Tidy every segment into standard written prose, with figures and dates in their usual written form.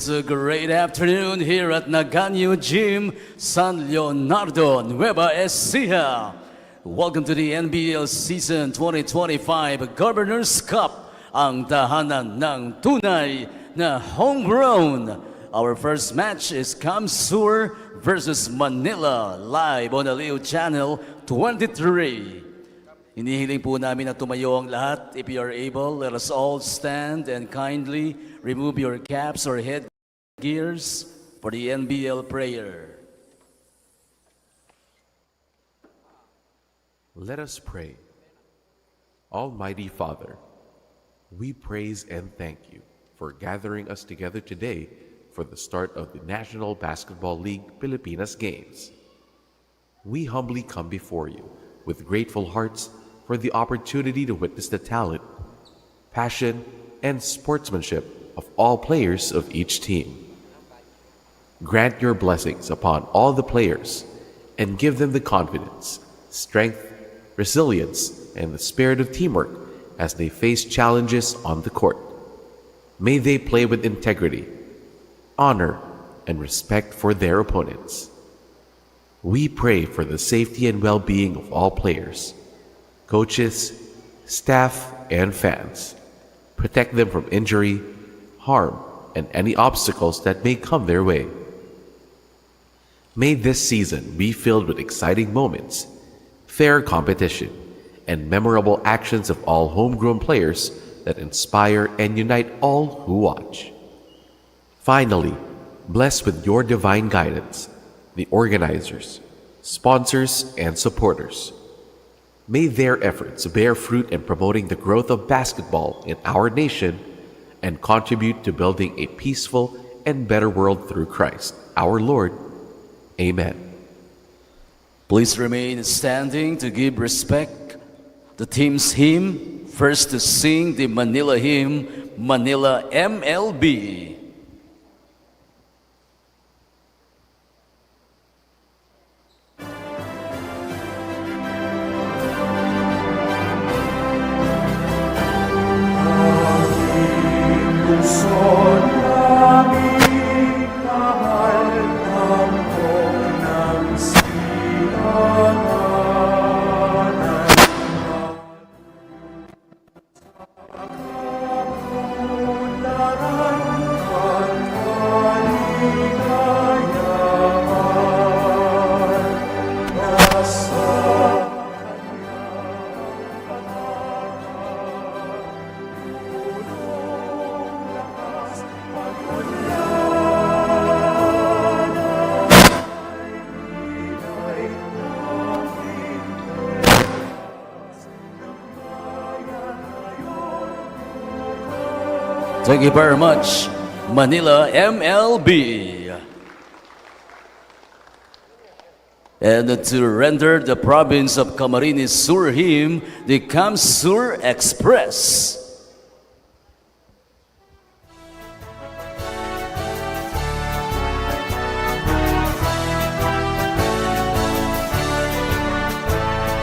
It's a great afternoon here at Naganyo Gym, San Leonardo, Nueva, Ecija. Welcome to the NBL Season 2025 Governors Cup, ang tahanan ng tunay na homegrown. Our first match is Kamsur versus Manila, live on the Leo Channel 23. Hinihiling po namin na tumayo ang lahat. If you are able, let us all stand and kindly remove your caps or headgears for the NBL prayer. Let us pray. Almighty Father, we praise and thank you for gathering us together today for the start of the National Basketball League Pilipinas Games. We humbly come before you with grateful hearts for the opportunity to witness the talent, passion, and sportsmanship of all players of each team. Grant your blessings upon all the players and give them the confidence, strength, resilience, and the spirit of teamwork as they face challenges on the court. May they play with integrity, honor, and respect for their opponents. We pray for the safety and well-being of all players, coaches, staff, and fans. Protect them from injury, harm, and any obstacles that may come their way. May this season be filled with exciting moments, fair competition, and memorable actions of all homegrown players that inspire and unite all who watch. Finally, bless with your divine guidance the organizers, sponsors, and supporters. May their efforts bear fruit in promoting the growth of basketball in our nation and contribute to building a peaceful and better world through Christ, our Lord. Amen. Please remain standing to give respect. The team's hymn, first to sing the Manila hymn, Manila MLB. Thank you very much, Manila MLB. And to render the province of Camarines Sur hymn, the Kamsur Express.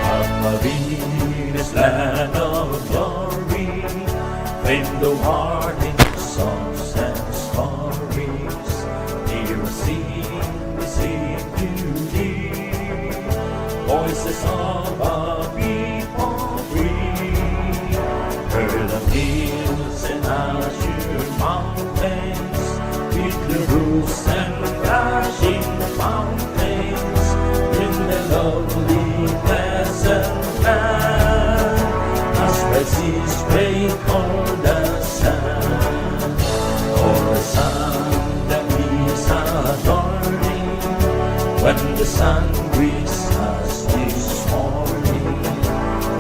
Camarines, land of glory, fame the warning songs and stories. Here we sing beauty, voices of a people free. Heard the hills and azure mountains, with the roofs and flashing fountains, in the lovely pleasant land, as seas break on the sand, or the sun that is adorning, when the sun greets us this morning,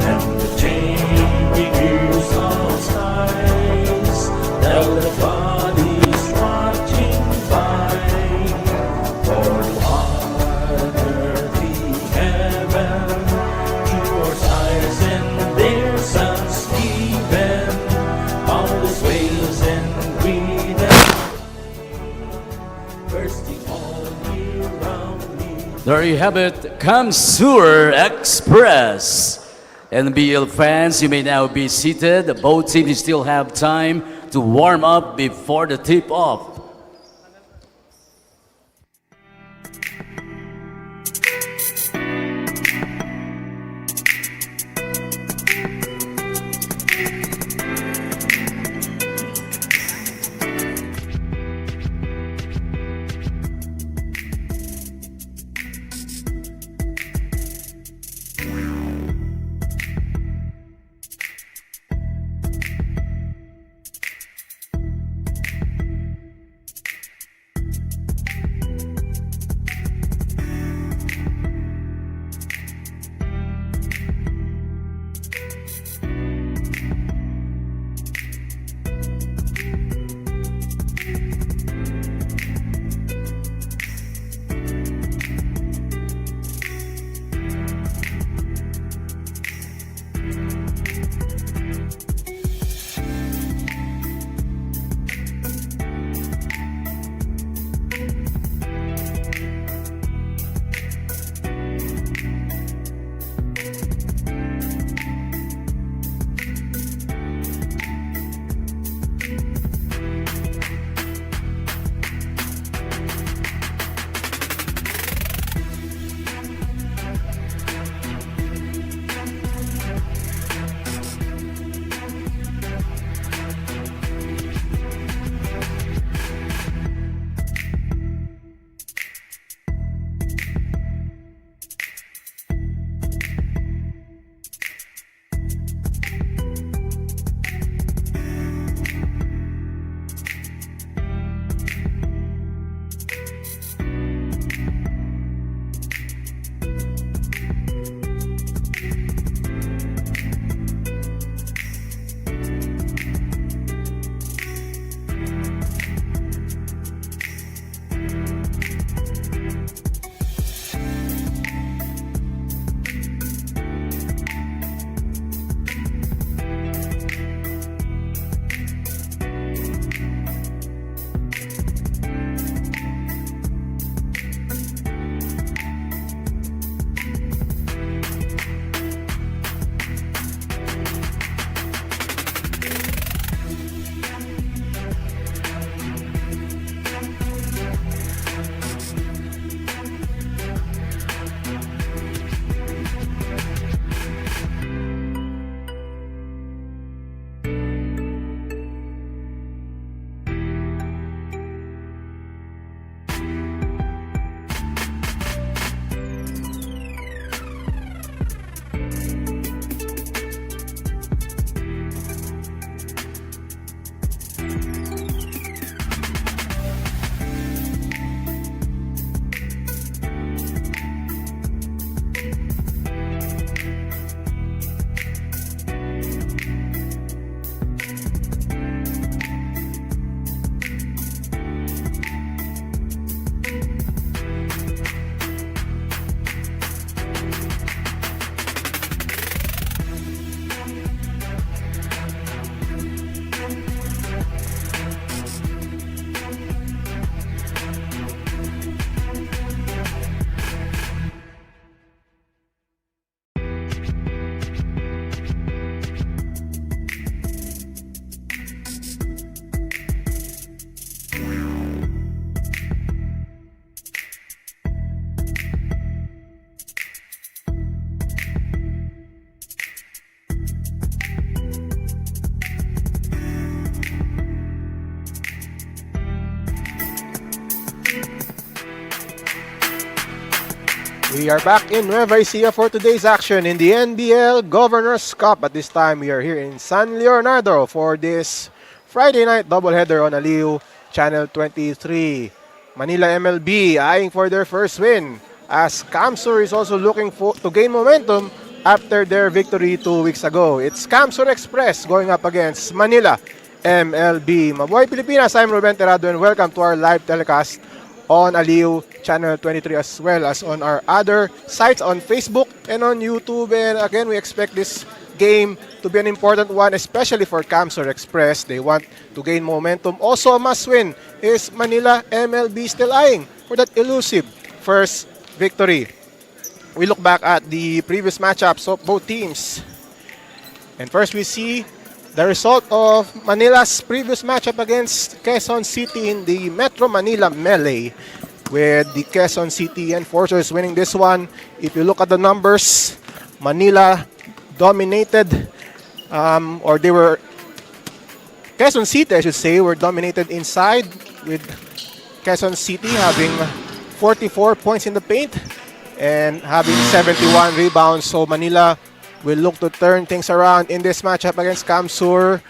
and the changing hues of skies, tell the bodies watching by, for what earthly heaven to our sires and their sons given, boundless whales and green and bursting all year round me. There you have it, Kamsur Express. NBL fans, you may now be seated. Both teams still have time to warm up before the tip-off. We are back in Nueva Ecija for today's action in the NBL Governors Cup. At this time, we are here in San Leonardo for this Friday night doubleheader on Aliw Channel 23. Manila MLB eyeing for their first win as Camsur is also looking to gain momentum after their victory 2 weeks ago. It's Camsur Express going up against Manila MLB. Mabuhay Pilipinas, I'm Ruben Terrado and welcome to our live telecast on Aliw Channel 23 as well as on our other sites on Facebook and on YouTube. And again, we expect this game to be an important one, especially for Camsur Express. They want to gain momentum. Also, a must-win is Manila MLB still eyeing for that elusive first victory. We look back at the previous matchups of both teams. And first we see the result of Manila's previous matchup against Quezon City in the Metro Manila Melee, with the Quezon City Enforcers winning this one. If you look at the numbers, Manila dominated, Quezon City, I should say, were dominated inside, with Quezon City having 44 points in the paint and having 71 rebounds. So Manila will look to turn things around in this matchup against Camsur.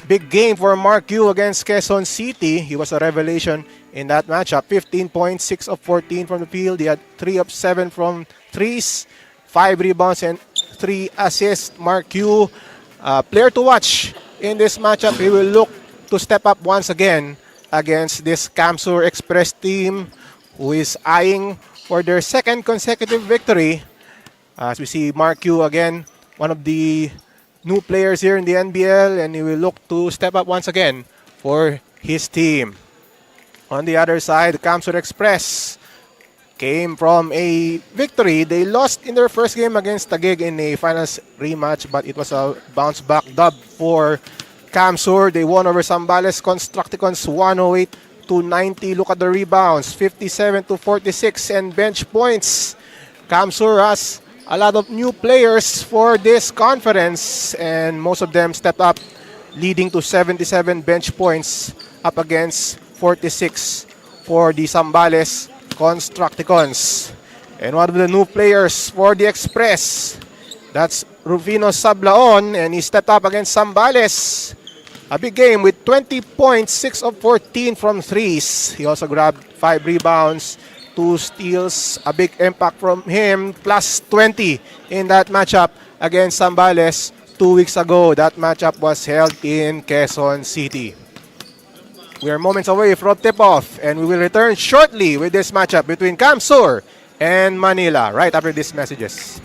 Big game for Mark Yu against Quezon City. He was a revelation in that matchup. 15 points, 6 of 14 from the field. He had 3 of 7 from threes, 5 rebounds and 3 assists. Mark Yu, player to watch in this matchup. He will look to step up once again against this Camsur Express team who is eyeing for their second consecutive victory. As we see Mark Yu again, one of the new players here in the NBL, and he will look to step up once again for his team. On the other side, Camsur Express came from a victory. They lost in their first game against Taguig in a finals rematch, but it was a bounce-back dub for Camsur. They won over Zambales Constructicons 108-90. Look at the rebounds, 57-46, and bench points. Camsur has a lot of new players for this conference, and most of them stepped up, leading to 77 bench points up against 46 for the Zambales Constructicons. And one of the new players for the Express, that's Rufino Sablaon, and he stepped up against Zambales. A big game with 20 points, 6 of 14 from threes. He also grabbed 5 rebounds, 2 steals, a big impact from him, plus 20 in that matchup against Zambales 2 weeks ago. That matchup was held in Quezon City. We are moments away from tip-off, and we will return shortly with this matchup between Camsur and Manila right after these messages.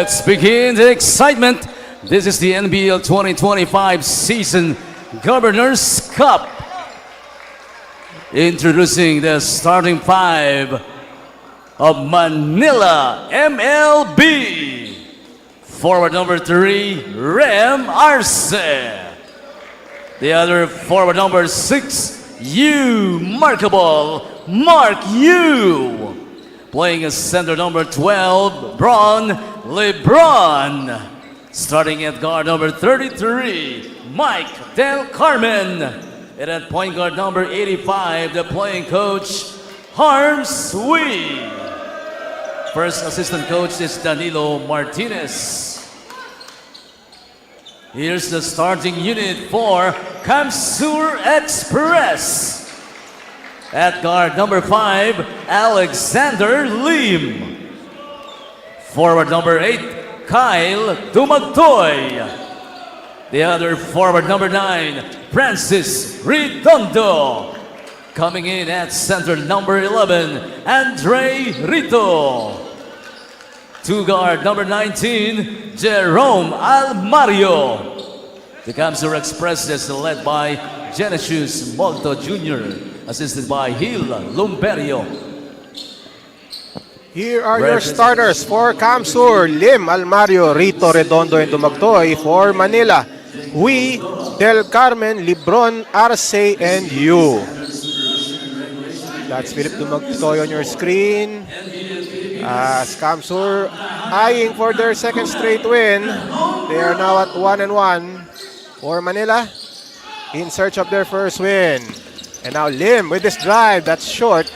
Let's begin the excitement. This is the NBL 2025 season Governors Cup. Introducing the starting five of Manila MLB. Forward number 3, Rem Arce. The other forward number 6, Markable, Mark Yu. Playing as center number 12, LeBron. Starting at guard number 33, Mike Del Carmen. And at point guard number 85, the playing coach, Harms Wee. First assistant coach is Danilo Martinez. Here's the starting unit for Kamsur Express. At guard number 5, Alexander Lim. Forward number 8, Kyle Dumagtoy. The other forward number 9, Francis Redondo. Coming in at center number 11, Andre Rito. To guard number 19, Jerome Almario. The Kamsur Express is led by Genesius Molto Jr., assisted by Gil Lumberio. Here are your starters for Kamsur: Lim, Almario, Rito, Redondo, and Dumagtoy. For Manila, Hui, Del Carmen, Lebron, Arce, and Yu. That's Philip Dumagtoy on your screen. As Kamsur eyeing for their second straight win. They are now at 1-1 for Manila, in search of their first win. And now Lim with this drive, that's short.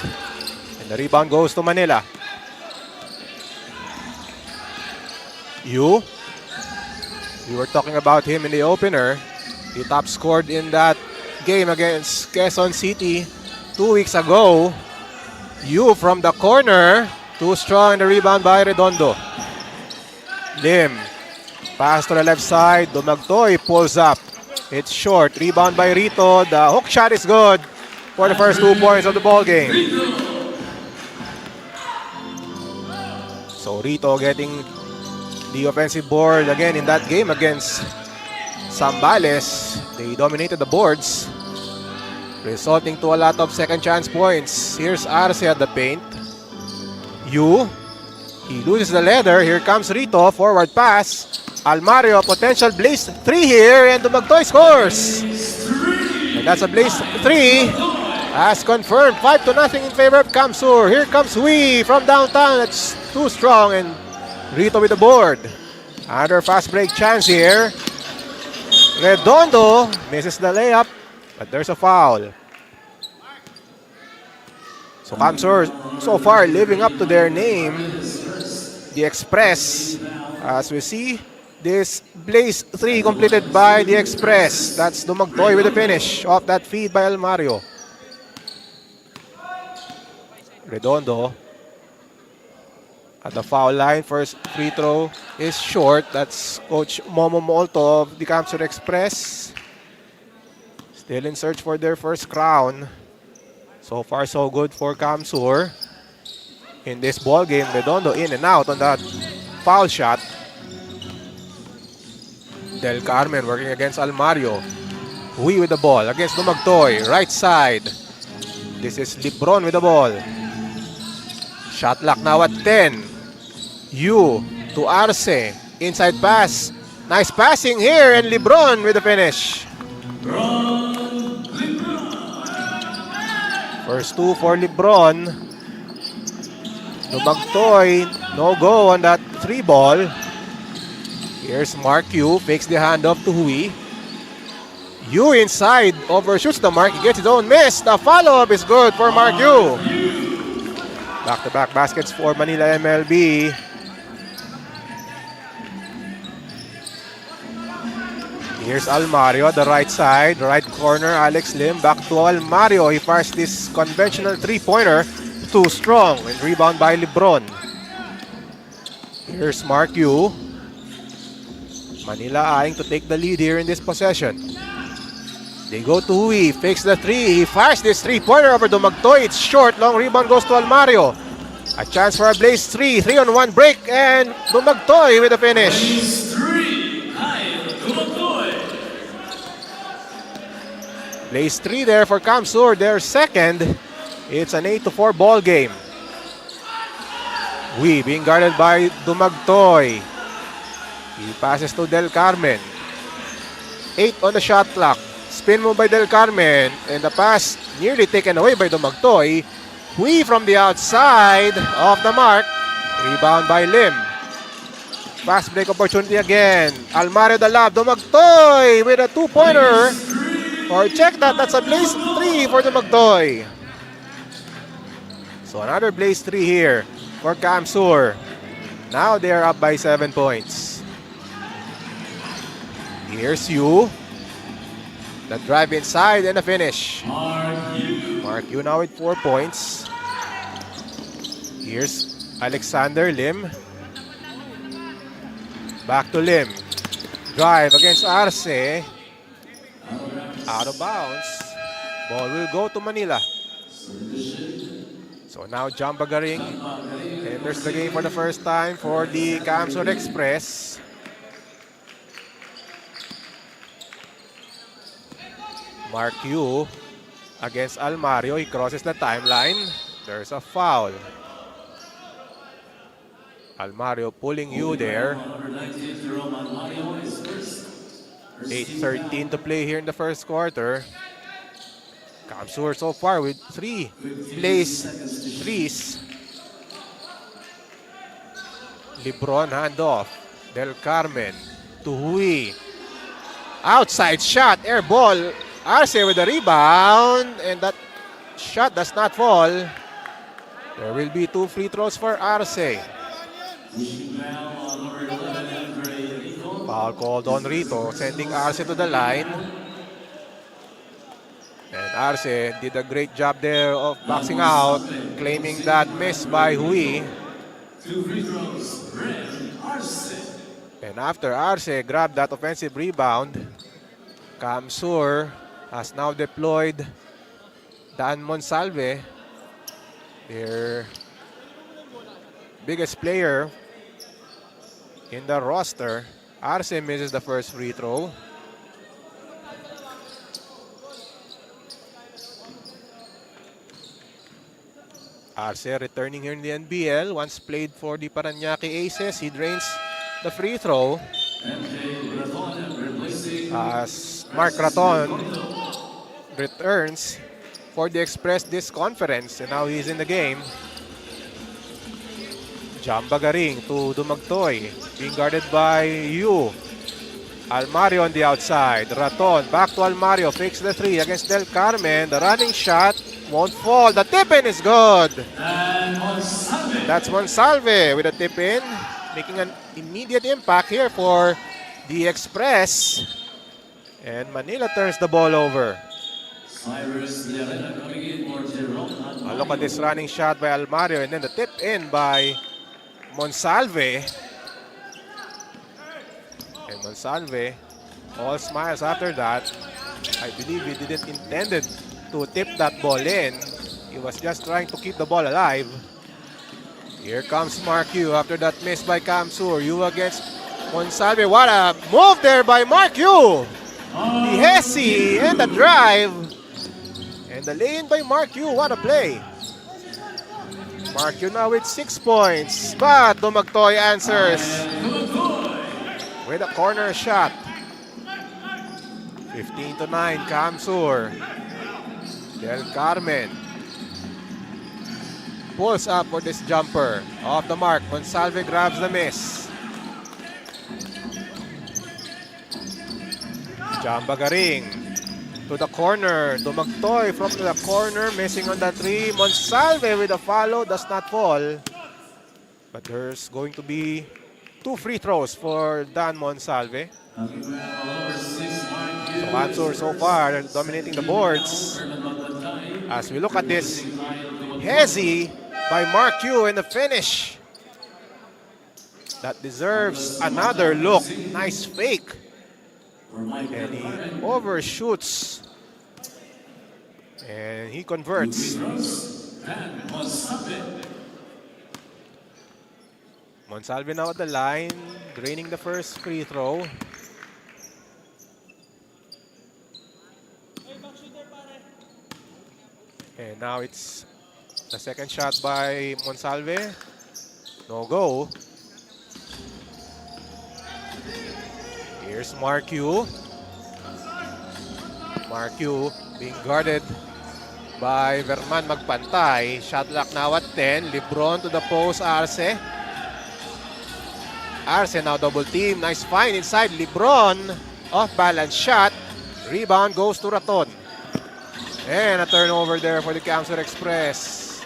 And the rebound goes to Manila. Yu, we were talking about him in the opener. He top scored in that game against Quezon City 2 weeks ago. Yu from the corner, too strong in the rebound by Redondo. Lim, pass to the left side, Dumagtoy pulls up. It's short, rebound by Rito. The hook shot is good for the first 2 points of the ball game. So Rito getting the offensive board again in that game against Zambales. They dominated the boards, resulting to a lot of second chance points. Here's Arce at the paint. Yu, he loses the leather. Here comes Rito, forward pass. Almario, potential blaze 3 here, and Dumagtoy scores. And that's a blaze 3, as confirmed. 5-0 in favor of Kamsur. Here comes Hui from downtown. That's too strong, and Rito with the board. Another fast break chance here. Redondo misses the layup, but there's a foul. So Kamsur so far living up to their name, the Express. As we see, this blaze 3 completed by the Express. That's Dumagtoy with the finish off that feed by Almario. Redondo at the foul line. First free throw is short. That's Coach Momo Molto of the Kamsur Express. Still in search for their first crown. So far, so good for Kamsur in this ball game. Redondo in and out on that foul shot. Del Carmen working against Almario. Hui with the ball against Dumagtoy. Right side. This is Lebron with the ball. Shot clock now at 10. Yu to Arce. Inside pass. Nice passing here, and Lebron with the finish. First 2 for Lebron. Dumagtoy, no go on that 3 ball. Here's Mark Yu, fakes the handoff to Hui. Yu inside, overshoots the mark. He gets his own miss. The follow-up is good for Mark Yu. Back-to-back baskets for Manila MLB. Here's Almario at the right side, right corner. Alex Lim back to Almario. He fires this conventional 3-pointer. Too strong, and rebound by Lebron. Here's Mark Yu. Manila eyeing to take the lead here in this possession. They go to Hui, fakes the 3. He fires this 3-pointer over Dumagtoy. It's short, long rebound goes to Almario. A chance for a Blaze 3. 3-on-1 break and Dumagtoy with the finish. Blaze 3, Kyle Dumagtoy. Blaze 3 there for Kamsur, their second. It's an 8-4 ball game. Being guarded by Dumagtoy. He passes to Del Carmen. 8 on the shot clock. Spin move by Del Carmen. And the pass nearly taken away by Dumagtoy. From the outside, off the mark. Rebound by Lim. Fast break opportunity again. Almario Dalab, Dumagtoy with a two-pointer. Or check that, that's a Blaze 3 for Dumagtoy. So another Blaze 3 here for Kamsur. Now they're up by 7 points. Here's Yu. The drive inside and the finish. Mark Yu now with 4 points. Here's Alexander Lim. Back to Lim. Drive against Arce. Out of bounds. Ball will go to Manila. So now Jamba Garing enters the game for the first time for the Kamsur Express. Mark Yu against Almario. He crosses the timeline. There's a foul. Almario pulling Yu there. 8:13 to play here in the first quarter. Kamsur so far with 3 Blaze 3s. Lebron handoff. Del Carmen to Hui. Outside shot, air ball. Arce with the rebound, and that shot does not fall. There will be 2 free throws for Arce. Foul called on Rito, sending Arce to the line. And Arce did a great job there of boxing out, claiming that miss by Hui. 2 free throws, Arce. And after Arce grabbed that offensive rebound, Kamsur has now deployed Dan Monsalve, their biggest player in the roster. Arce misses the first free throw. Arce returning here in the NBL. Once played for the Parañaque Aces. He drains the free throw. As Mark Raton returns for the Express this conference. And now he's in the game. Jamba Garing to Dumagtoy. Being guarded by Yu. Almario on the outside. Raton back to Almario. Fakes the 3 against Del Carmen. The running shot won't fall. The tip-in is good. That's Monsalve with a tip-in. Making an immediate impact here for the Express. And Manila turns the ball over. Look at this running shot by Almario. And then the tip-in by Monsalve. And Monsalve, all smiles after that. I believe he didn't intended to tip that ball in. He was just trying to keep the ball alive. Here comes Mark Yu after that miss by Kamsur. Yu against Monsalve. What a move there by Mark Yu. The Hesi and the drive. And the lane by Mark Yu. What a play. Mark Yu now with 6 points. But Dumagtoy answers with a corner shot. 15-9, Kamsur. Del Carmen pulls up for this jumper. Off the mark, Monsalve grabs the miss. Jamba Garing to the corner. Dumagtoy from the corner, missing on the 3. Monsalve with a follow, does not fall. But there's going to be 2 free throws for Dan Monsalve. So Kamsur so far dominating the boards. As we look at this Hezi by Mark Yu in the finish. That deserves another look. Nice fake. And he overshoots. And he converts. Monsalve now at the line, draining the first free throw. And now it's the second shot by Monsalve. No go. Here's Marcu. Marcu being guarded by Verman Magpantay. Shot clock now at 10. Lebron to the post, Arce. Arce now double team. Nice find inside. Lebron. Off balance shot. Rebound goes to Raton. And a turnover there for the Camsur Express.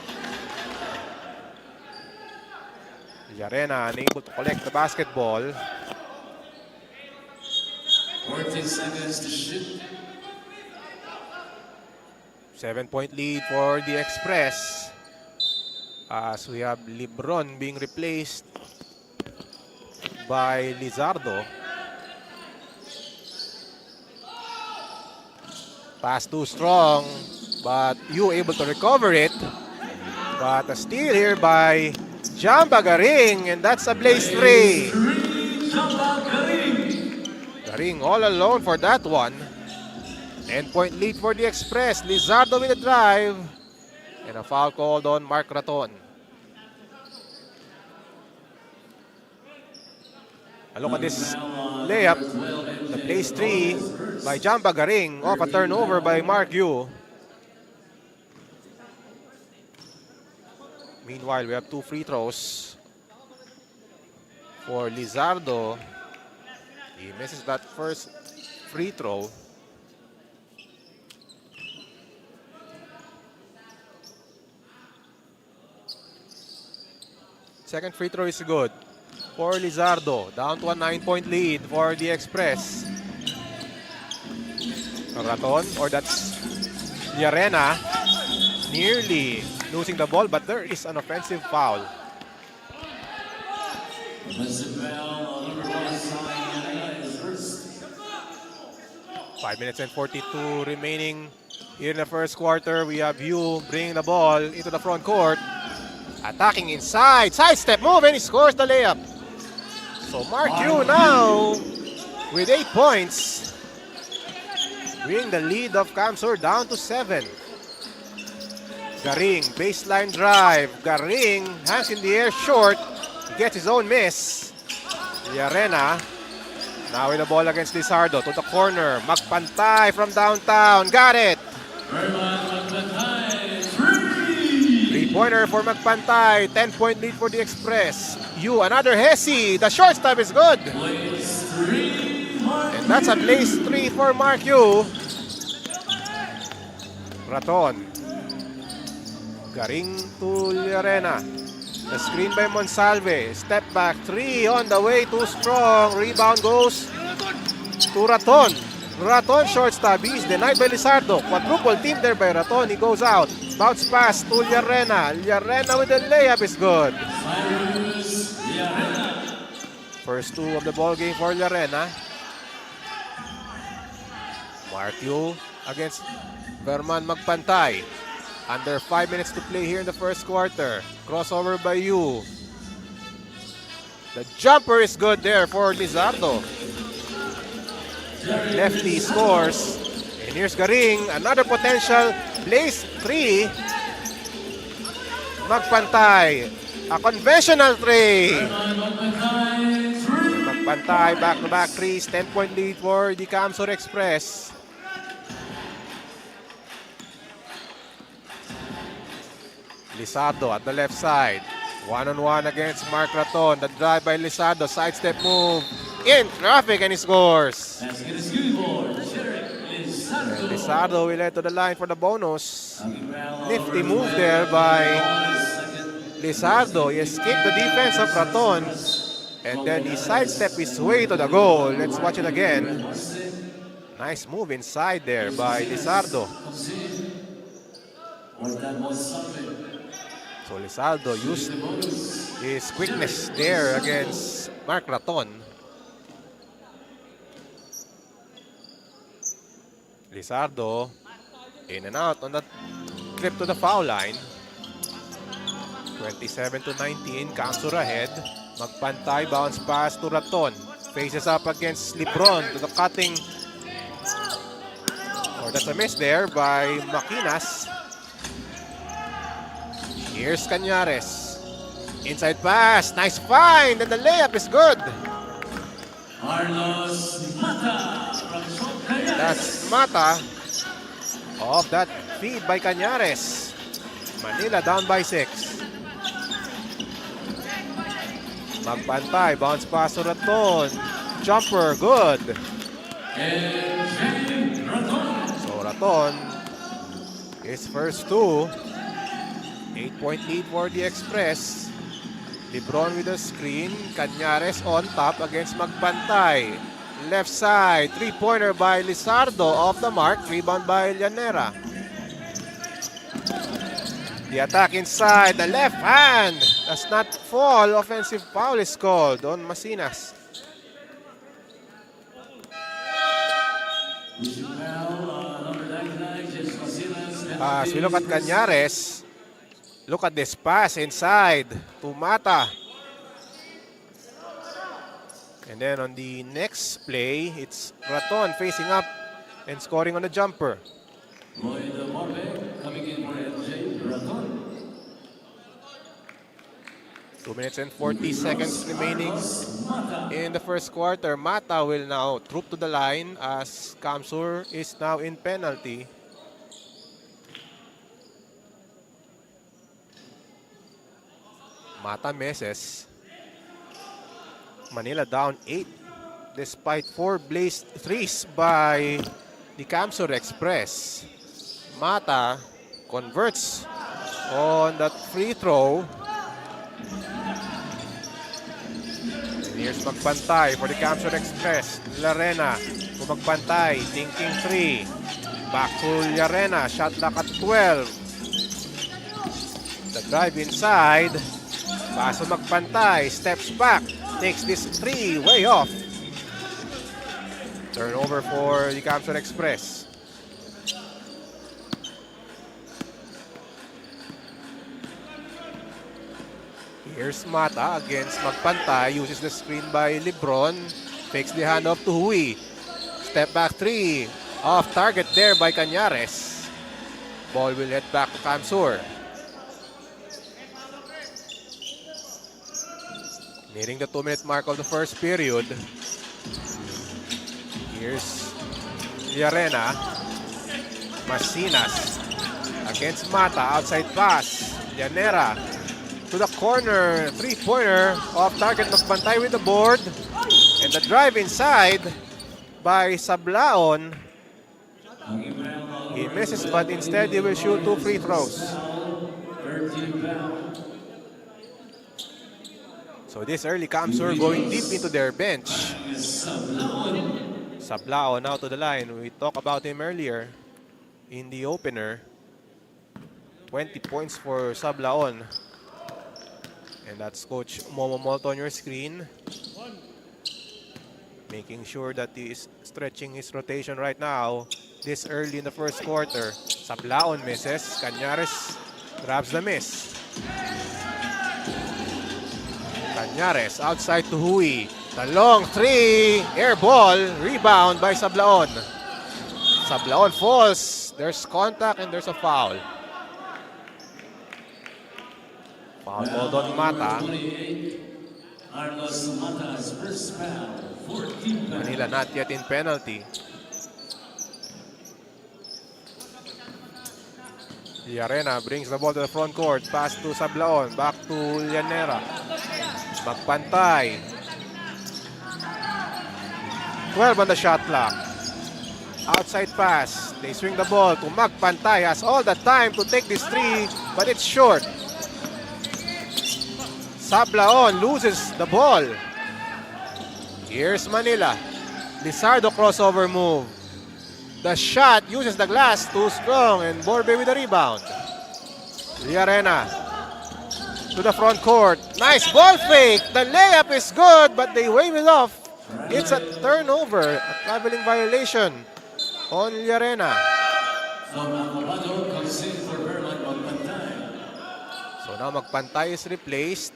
Villarena unable to collect the basketball. 14 seconds to shoot. 7-point lead for the Express. As we have Lebron being replaced by Lizardo. Pass too strong, but you able to recover it. But a steal here by Jamba Garing, and that's a blaze 3. Garing all alone for that one. 10-point lead for the Express. Lizardo with a drive. And a foul called on Mark Raton. A look at this layup. The place 3 by Jamba Garing off a turnover by Mark Yu. Meanwhile, we have 2 free throws for Lizardo. He misses that first free throw. Second free throw is good for Lizardo. Down to a 9-point lead for the Express. Raton, or that's Villarena, nearly losing the ball, but there is an offensive foul. 5 minutes and 42 remaining here in the first quarter. We have Yu bringing the ball into the front court. Attacking inside, sidestep move, and he scores the layup. So Mark Yu now with 8 points. Bring the lead of Camsur down to 7. Garing, baseline drive. Garing, hands in the air, short. He gets his own miss. Villarena now with the ball against Lizardo to the corner. Magpantay from downtown. Got it. 3-pointer for Magpantay. 10-point lead for the Express. Another Hesi. The shortstop is good. And that's a place 3 for Mark Yu. Raton. Garing to Villarena. The screen by Monsalve. Step back 3 on the way. Too strong. Rebound goes to Raton. Raton shortstop. He's denied by Lizardo. Quadruple team there by Raton. He goes out. Bounce pass to Villarena. Villarena with the layup is good. First 2 of the ball game for Villarena. Martiu against Verman Magpantay. Under 5 minutes to play here in the first quarter. Crossover by Yu. The jumper is good there for Lizardo. Lefty scores. And here's Garing. Another potential place 3. Magpantay. A conventional 3. Magpantay back-to-back 3s. 10-point lead for the Camsur Express. Lizardo at the left side. One-on-one against Mark Raton. The drive by Lizardo. Sidestep move. In traffic and he scores. And Lizardo will head to the line for the bonus. Nifty move there by Lizardo. He escaped the defense of Raton. And then he sidestepped his way to the goal. Let's watch it again. Nice move inside there by Lizardo. So Lizardo used his quickness there against Mark Raton. Lizardo in and out on the trip to the foul line. 27-19, Camsur ahead. Magpantay, bounce pass to Raton. Faces up against Lebron to the cutting. Or that's a miss there by Maquinas. Here's Cañares. Inside pass, nice find, and the layup is good. That's Mata off that feed by Cañares. Manila down by 6. Magpantay, bounce pass to Raton. Jumper, good. So Raton, his first 2. 8-point lead for the Express. Lebron with the screen. Cañares on top against Magpantay. Left side, 3-pointer by Lizardo off the mark. Rebound by Llanera. The attack inside, the left hand does not fall. Offensive foul is called on Masinas. As we look at Cañares, look at this pass inside to Mata. And then on the next play, it's Raton facing up and scoring on the jumper. 2 minutes and 40 seconds remaining in the first quarter. Mata will now troop to the line as Kamsur is now in penalty. Mata misses. Manila down 8 despite 4 blazed threes by the Kamsur Express. Mata converts on that free throw. And here's Magpantay for the Kamsur Express. Larena to Magpantay, thinking 3. Back to Llarena, shot clock at 12. The drive inside. Paso Magpantay, steps back, takes this 3 way off. Turnover for the Kamsur Express. Here's Mata against Magpantay, uses the screen by Lebron, fakes the handoff to Hui. Step back 3, off target there by Cañares. Ball will head back to Kamsur. Nearing the 2-minute mark of the first period. Here's Llarena. Masinas against Mata. Outside pass. Llanera to the corner. 3-pointer. Off target. Magpantay with the board. And the drive inside by Sablaon. He misses, but instead he will shoot 2 free throws. So this early Kamsur going deep into their bench. Sablao now to the line. We talked about him earlier in the opener. 20 points for Sablaon. And that's Coach Momo Molto on your screen. Making sure that he is stretching his rotation right now. This early in the first quarter. Sablaon misses. Cañares grabs the miss. Cañares outside to Hui. The long 3, air ball, rebound by Sablaon. Sablaon falls. There's contact and there's a foul. Foul called on Mata. Manila not yet in penalty. Llarena brings the ball to the front court. Pass to Sablaon. Back to Llanera. Magpantay. 12 on the shot clock. Outside pass. They swing the ball to Magpantay. Has all the time to take this 3, but it's short. Sablaon loses the ball. Here's Manila. Lizardo crossover move. The shot uses the glass too strong, and Borbe with the rebound. Llarena to the front court. Nice ball fake. The layup is good, but they wave it off. It's a turnover, a traveling violation on Llarena. So now Magpantay is replaced.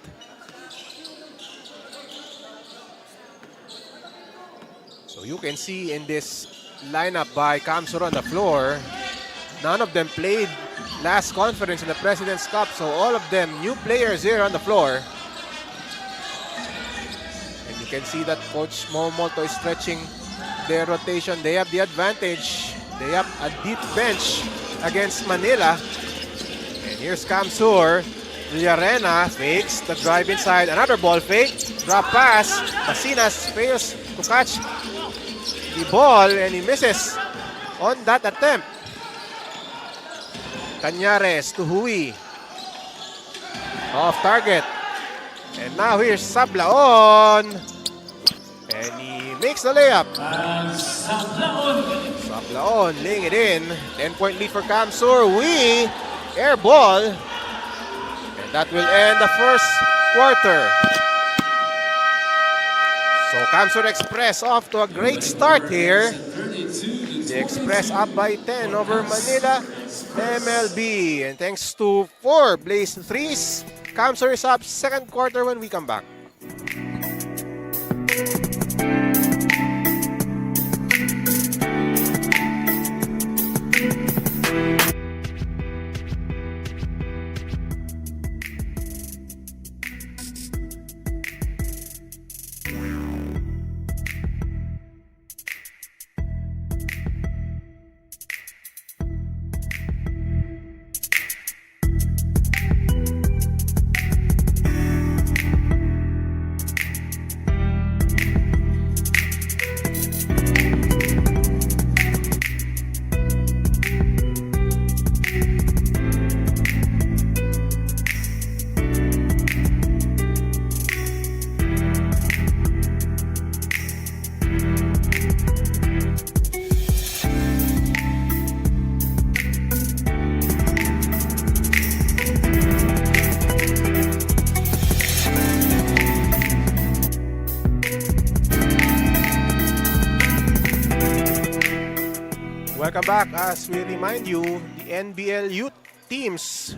So you can see in this lineup by Kamsur on the floor, none of them played last conference in the President's Cup. So all of them new players here on the floor. And you can see that Coach Momoto is stretching their rotation. They have the advantage. They have a deep bench against Manila. And here's Kamsur. Villarena fakes the drive inside. Another ball fake. Drop pass. Basinas fails to catch the ball and he misses on that attempt. Cañares to Hui. Off target. And now here's Sablaon. And he makes the layup. Sablaon laying it in. 10-point lead for Kamsur. Hui. Air ball. And that will end the first quarter. So Kamsur Express off to a great start here. The Express up by 10 over Manila MLB. And thanks to 4 Blaze threes, Kamsur is up second quarter when we come back. Welcome back. As we remind you, the NBL youth teams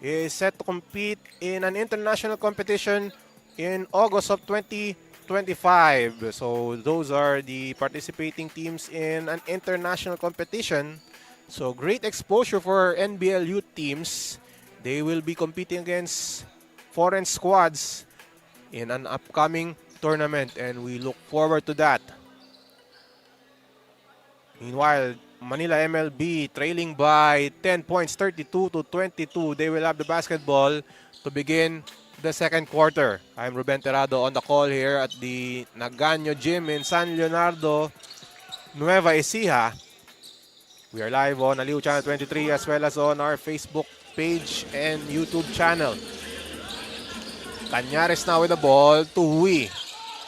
is set to compete in an international competition in August of 2025. So those are the participating teams in an international competition. So great exposure for NBL youth teams. They will be competing against foreign squads in an upcoming tournament and we look forward to that. Meanwhile, Manila MLB trailing by 10 points, 32-22. They will have the basketball to begin the second quarter. I'm Ruben Terrado on the call here at the Nagano Gym in San Leonardo, Nueva Ecija. We are live on Aliw Channel 23 as well as on our Facebook page and YouTube channel. Cañares now with the ball to Hui.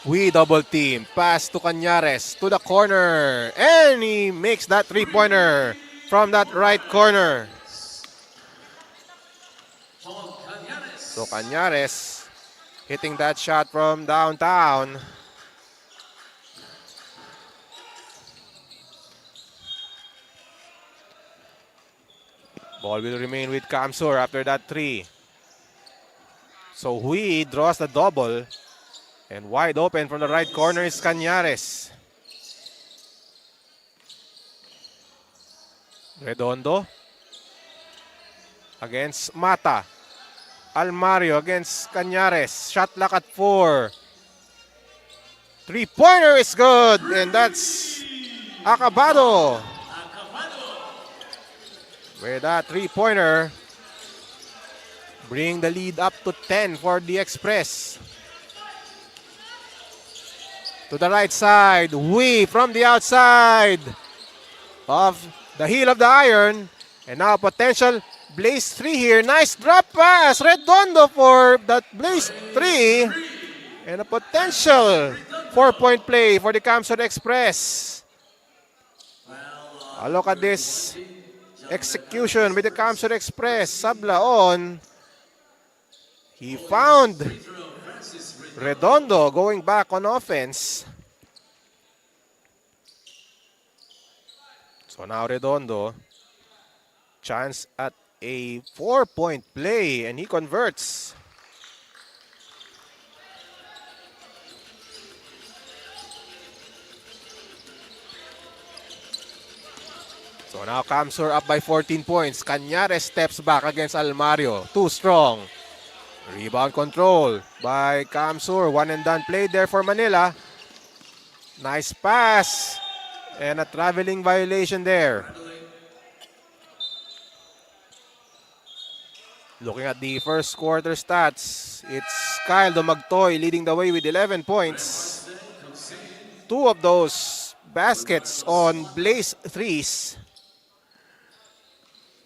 Hui double team. Pass to Cañares to the corner. And he makes that three-pointer from that right corner. So Cañares hitting that shot from downtown. Ball will remain with Kamsur after that three. So Hui draws the double. And wide open from the right corner is Cañares. Redondo against Mata. Almario against Cañares. Shot clock at 4. Three-pointer is good. And that's Acabado. With that three-pointer, bring the lead up to 10 for the Express. To the right side, Hui from the outside of the heel of the iron. And now potential Blaze 3 here. Nice drop pass. Redondo for that Blaze 3. And a potential 4-point play for the Kamsur Express. A look at this execution with the Kamsur Express. Sablaon. He found Redondo going back on offense. So now Redondo, chance at a 4-point play and he converts. So now Camsur up by 14 points. Cañares steps back against Almario. Too strong. Rebound control by Camsur. One and done played there for Manila. Nice pass. And a traveling violation there. Looking at the first quarter stats, it's Kyle Domagtoy leading the way with 11 points. 2 of those baskets on Blaze threes.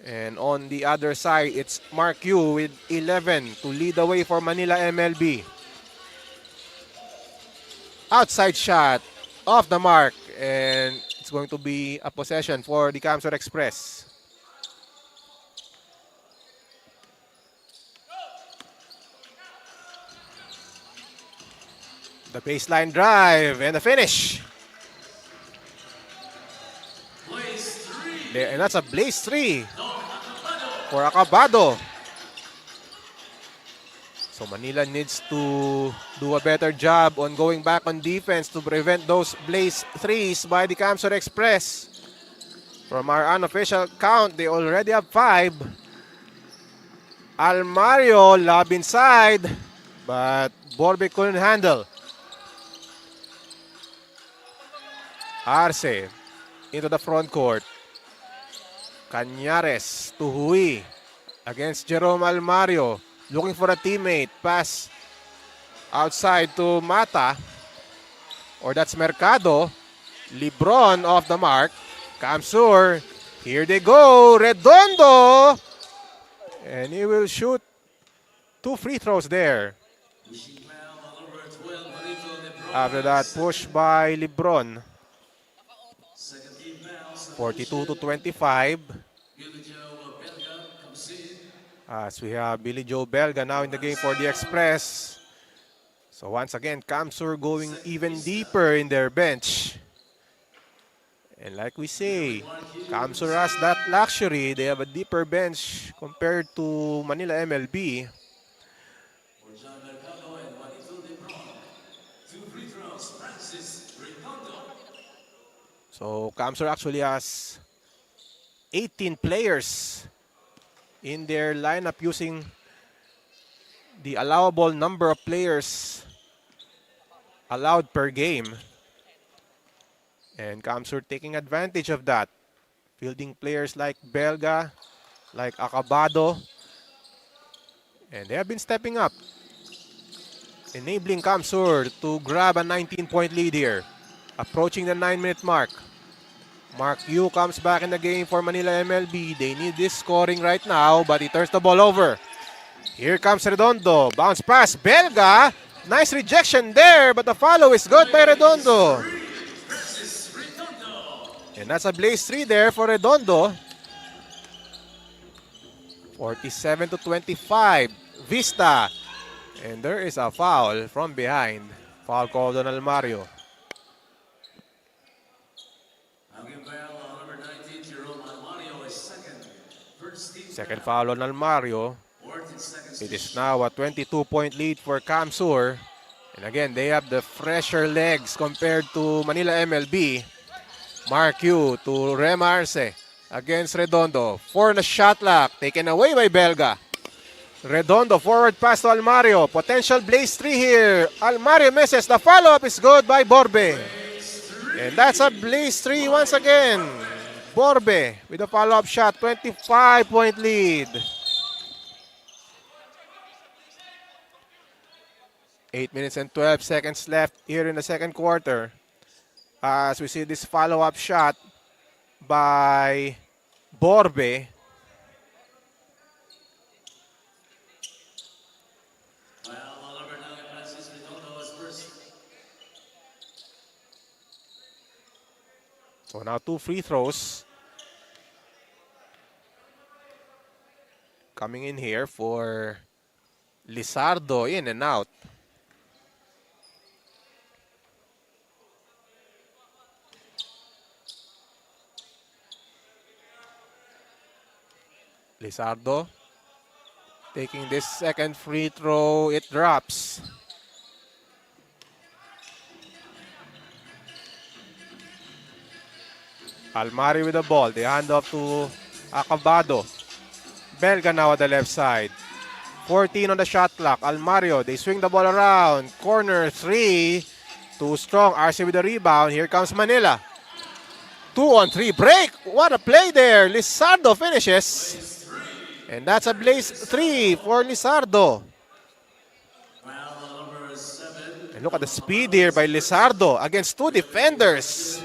And on the other side, it's Mark Yu with 11 to lead the way for Manila MLB. Outside shot, off the mark, and it's going to be a possession for the Camsur Express. The baseline drive and the finish. And that's a Blaze 3 for Acabado. So Manila needs to do a better job on going back on defense to prevent those Blaze 3s by the Camsur Express. From our unofficial count, they already have 5. Almario lob inside, but Borbe couldn't handle. Arce into the front court. Cañares to Hui against Jerome Almario. Looking for a teammate. Pass outside to Mata. Or that's Mercado. Lebron off the mark. Camsur. Here they go. Redondo. And he will shoot 2 free throws there. After that, push by Lebron. 42-25. As we have Billy Joe Belga now in the game for the Express. So once again, Camsur going even deeper in their bench. And like we say, Camsur has that luxury. They have a deeper bench compared to Manila MLB. So Camsur actually has 18 players in their lineup using the allowable number of players allowed per game. And Camsur taking advantage of that. Fielding players like Belga, like Acabado. And they have been stepping up. Enabling Camsur to grab a 19-point lead here. Approaching the 9-minute mark. Mark Yu comes back in the game for Manila MLB. They need this scoring right now, but he turns the ball over. Here comes Redondo. Bounce pass. Belga. Nice rejection there, but the follow is good by Redondo. And that's a Blaze 3 there for Redondo. 47-25. Vista. And there is a foul from behind. Foul called on Almario. Second foul on Almario. It is now a 22-point lead for Camsur. And again, they have the fresher legs compared to Manila MLB. Mark Yu to Rem Arce against Redondo. 4 na shot clock. Taken away by Belga. Redondo forward pass to Almario. Potential Blaze 3 here. Almario misses. The follow-up is good by Borbe. And that's a Blaze 3 once again. Borbe with a follow-up shot. 25-point lead. 8 minutes and 12 seconds left here in the second quarter. As we see this follow-up shot by Borbe. So now 2 free throws coming in here for Lizardo, in and out. Lizardo taking this second free throw, it drops. Almari with the ball. They hand off to Acabado. Belga now at the left side. 14 on the shot clock. Almario, they swing the ball around. Corner 3. Too strong. RC with the rebound. Here comes Manila. 2-on-3 break. What a play there. Lizardo finishes. And that's a blaze 3 for Lizardo. And look at the speed here by Lizardo against 2 defenders.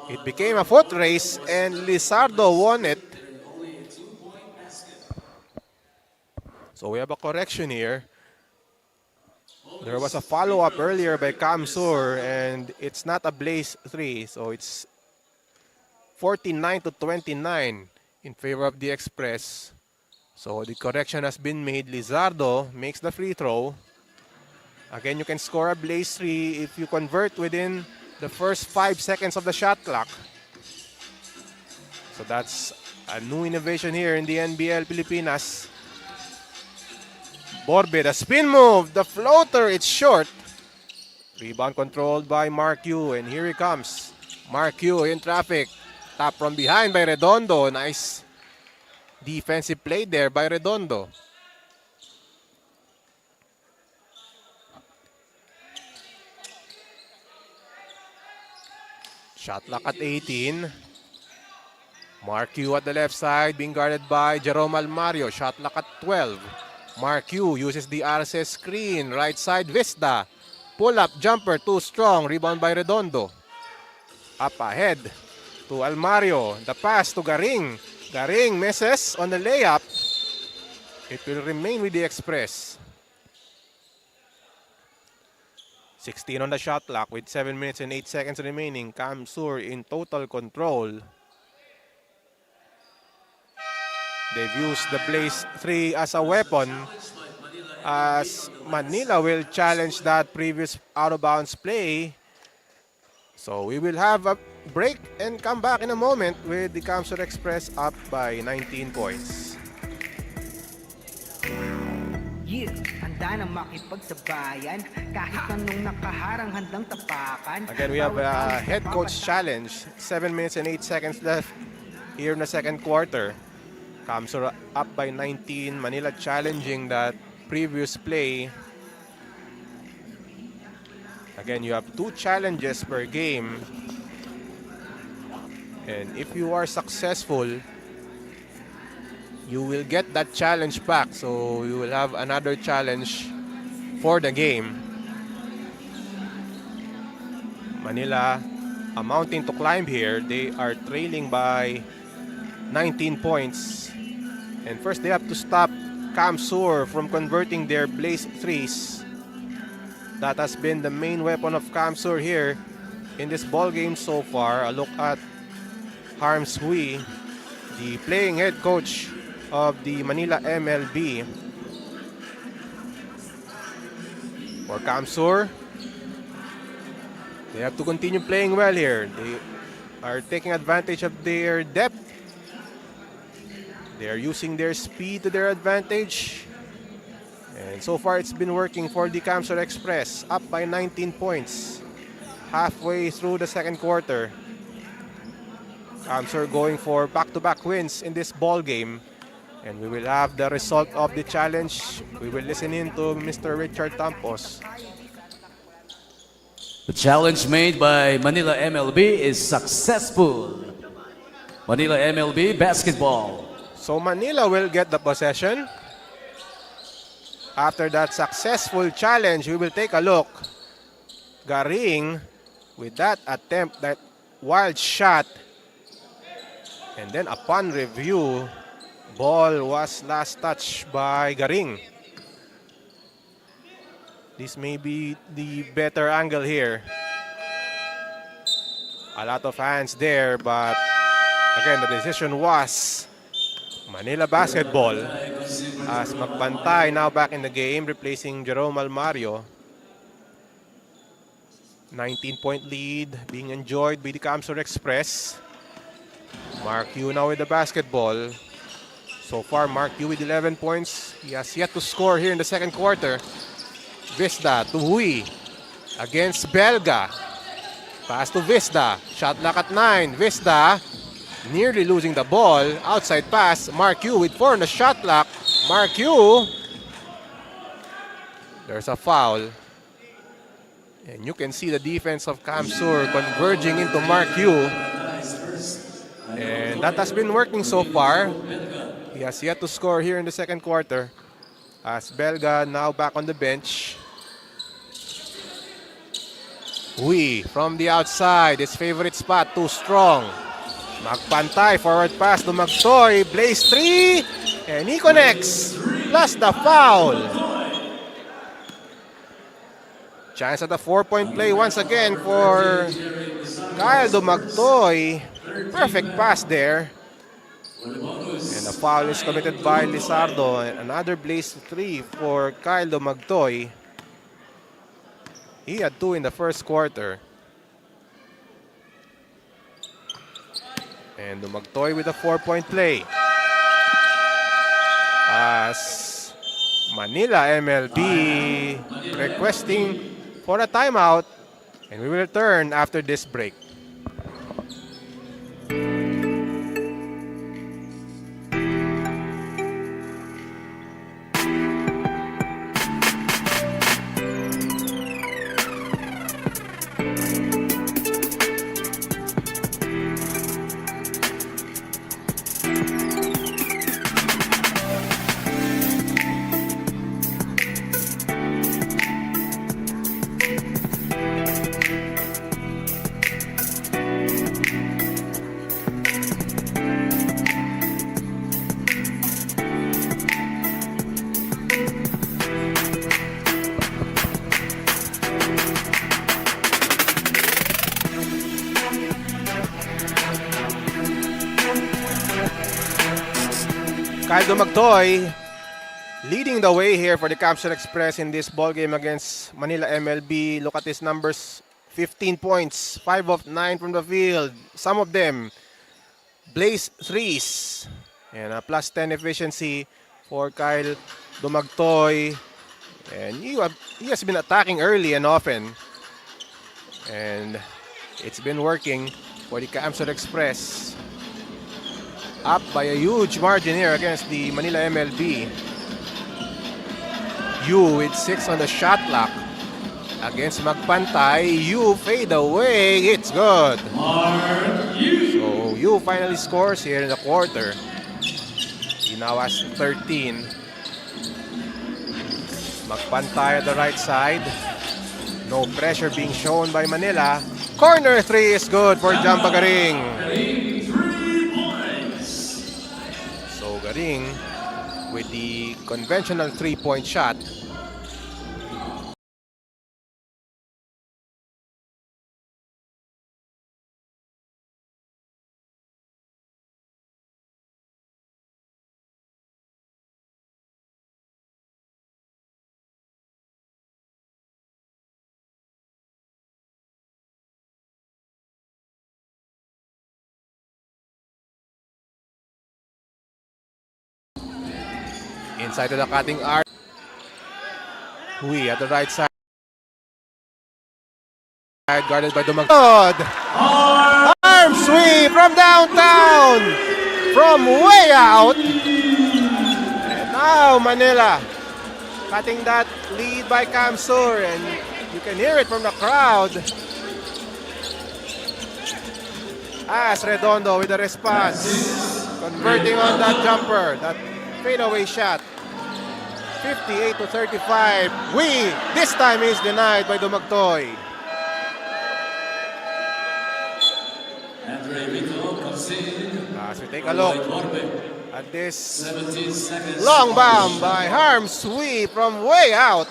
It became a foot race and Lizardo won it. So we have a correction here. There was a follow-up earlier by Kamsur and it's not a blaze 3. So it's 49-29 in favor of the Express. So the correction has been made. Lizardo makes the free throw. Again, you can score a blaze 3 if you convert within the first 5 seconds of the shot clock. So that's a new innovation here in the NBL Pilipinas. Borbe, the spin move, the floater, it's short. Rebound controlled by Mark Yu, and here he comes. Mark Yu in traffic. Tap from behind by Redondo. Nice defensive play there by Redondo. Shot clock at 18. Mark Yu at the left side being guarded by Jerome Almario. Shot clock at 12. Mark Yu uses the RSS screen. Right side, Vista. Pull-up jumper, too strong. Rebound by Redondo. Up ahead to Almario. The pass to Garing. Garing misses on the layup. It will remain with the Express. 16 on the shot clock with 7 minutes and 8 seconds remaining. Kamsur in total control. They've used the blaze 3 as a weapon as Manila will challenge that previous out-of-bounds play. So we will have a break and come back in a moment with the Kamsur Express up by 19 points. Yeah, handa na makipagsabayan kahit anong nakaharang handang tapakan. Again, we have a head coach challenge. 7 minutes and 8 seconds left here in the second quarter. Kamsur up by 19. Manila challenging that previous play. Again, you have 2 challenges per game. And if you are successful, you will get that challenge back. So you will have another challenge for the game. Manila amounting to climb here. They are trailing by 19 points. And first they have to stop Kamsur from converting their blaze 3s. That has been the main weapon of Kamsur here in this ball game so far. A look at Harms Hui, the playing head coach of the Manila MLB. For Kamsur, they have to continue playing well here. They are taking advantage of their depth. They are using their speed to their advantage. And so far, it's been working for the Kamsur Express, up by 19 points. Halfway through the second quarter. Kamsur going for back-to-back wins in this ball game. And we will have the result of the challenge. We will listen in to Mr. Richard Tampos. The challenge made by Manila MLB is successful. Manila MLB basketball. So Manila will get the possession. After that successful challenge, we will take a look. Garing with that attempt, that wild shot. And then upon review, ball was last touched by Garing. This may be the better angle here. A lot of hands there, but again, the decision was Manila basketball as Magbantay now back in the game, replacing Jerome Almario. 19-point lead being enjoyed by the Kamsur Express. Mark Yu now with the basketball. So far, Mark Yu with 11 points. He has yet to score here in the second quarter. Vista to Hui against Belga. Pass to Vista. Shot clock at 9. Vista nearly losing the ball. Outside pass. Mark Yu with 4 on the shot clock. Mark Yu. There's a foul. And you can see the defense of Kamsur converging into Mark Yu. And that has been working so far. He has yet to score here in the second quarter. As Belga now back on the bench. From the outside, his favorite spot, too strong. Magpantay, forward pass to Magtoy, blaze 3, and he connects, plus the foul. Chance at a 4-point play once again for Kyle Dumagtoy. Perfect pass there. And the foul is committed by Lizardo. Another blaze 3 for Kyle Dumagtoy. He had 2 in the first quarter. And Dumagtoy with a 4-point play. As Manila MLB requesting for a timeout. And we will return after this break. Kyle Dumagtoy leading the way here for the Kamsur Express in this ball game against Manila MLB. Look at his numbers, 15 points, 5 of 9 from the field. Some of them blaze threes. And a plus 10 efficiency for Kyle Dumagtoy. And he has been attacking early and often. And it's been working for the Kamsur Express. Up by a huge margin here against the Manila MLB. Yu with 6 on the shot clock against Magpantay. Yu fade away. It's good. So Yu finally scores here in the quarter. He now has 13. Magpantay at the right side. No pressure being shown by Manila. Corner 3 is good for Jamba Garing. Garing with the conventional 3-point shot. Inside to the cutting arc. Hui at the right side. Guarded by Dumagtoy. Arm sweep from downtown. From way out. And now Manila cutting that lead by Kamsur. And you can hear it from the crowd. As Redondo with the response. Converting on that jumper. That fadeaway shot. 58-35. This time is denied by Dumagtoy. As we take a look at this long bomb by Harm Sweep from way out.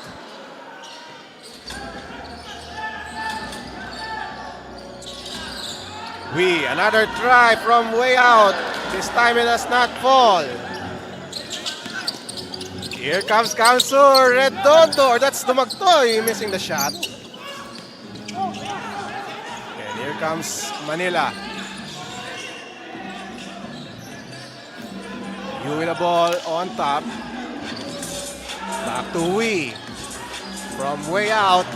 Another try from way out. This time it does not fall. Here comes Kamsur, Redondo, that's Dumagtoy missing the shot. And here comes Manila. You with the ball on top. Back to Wee. From way out.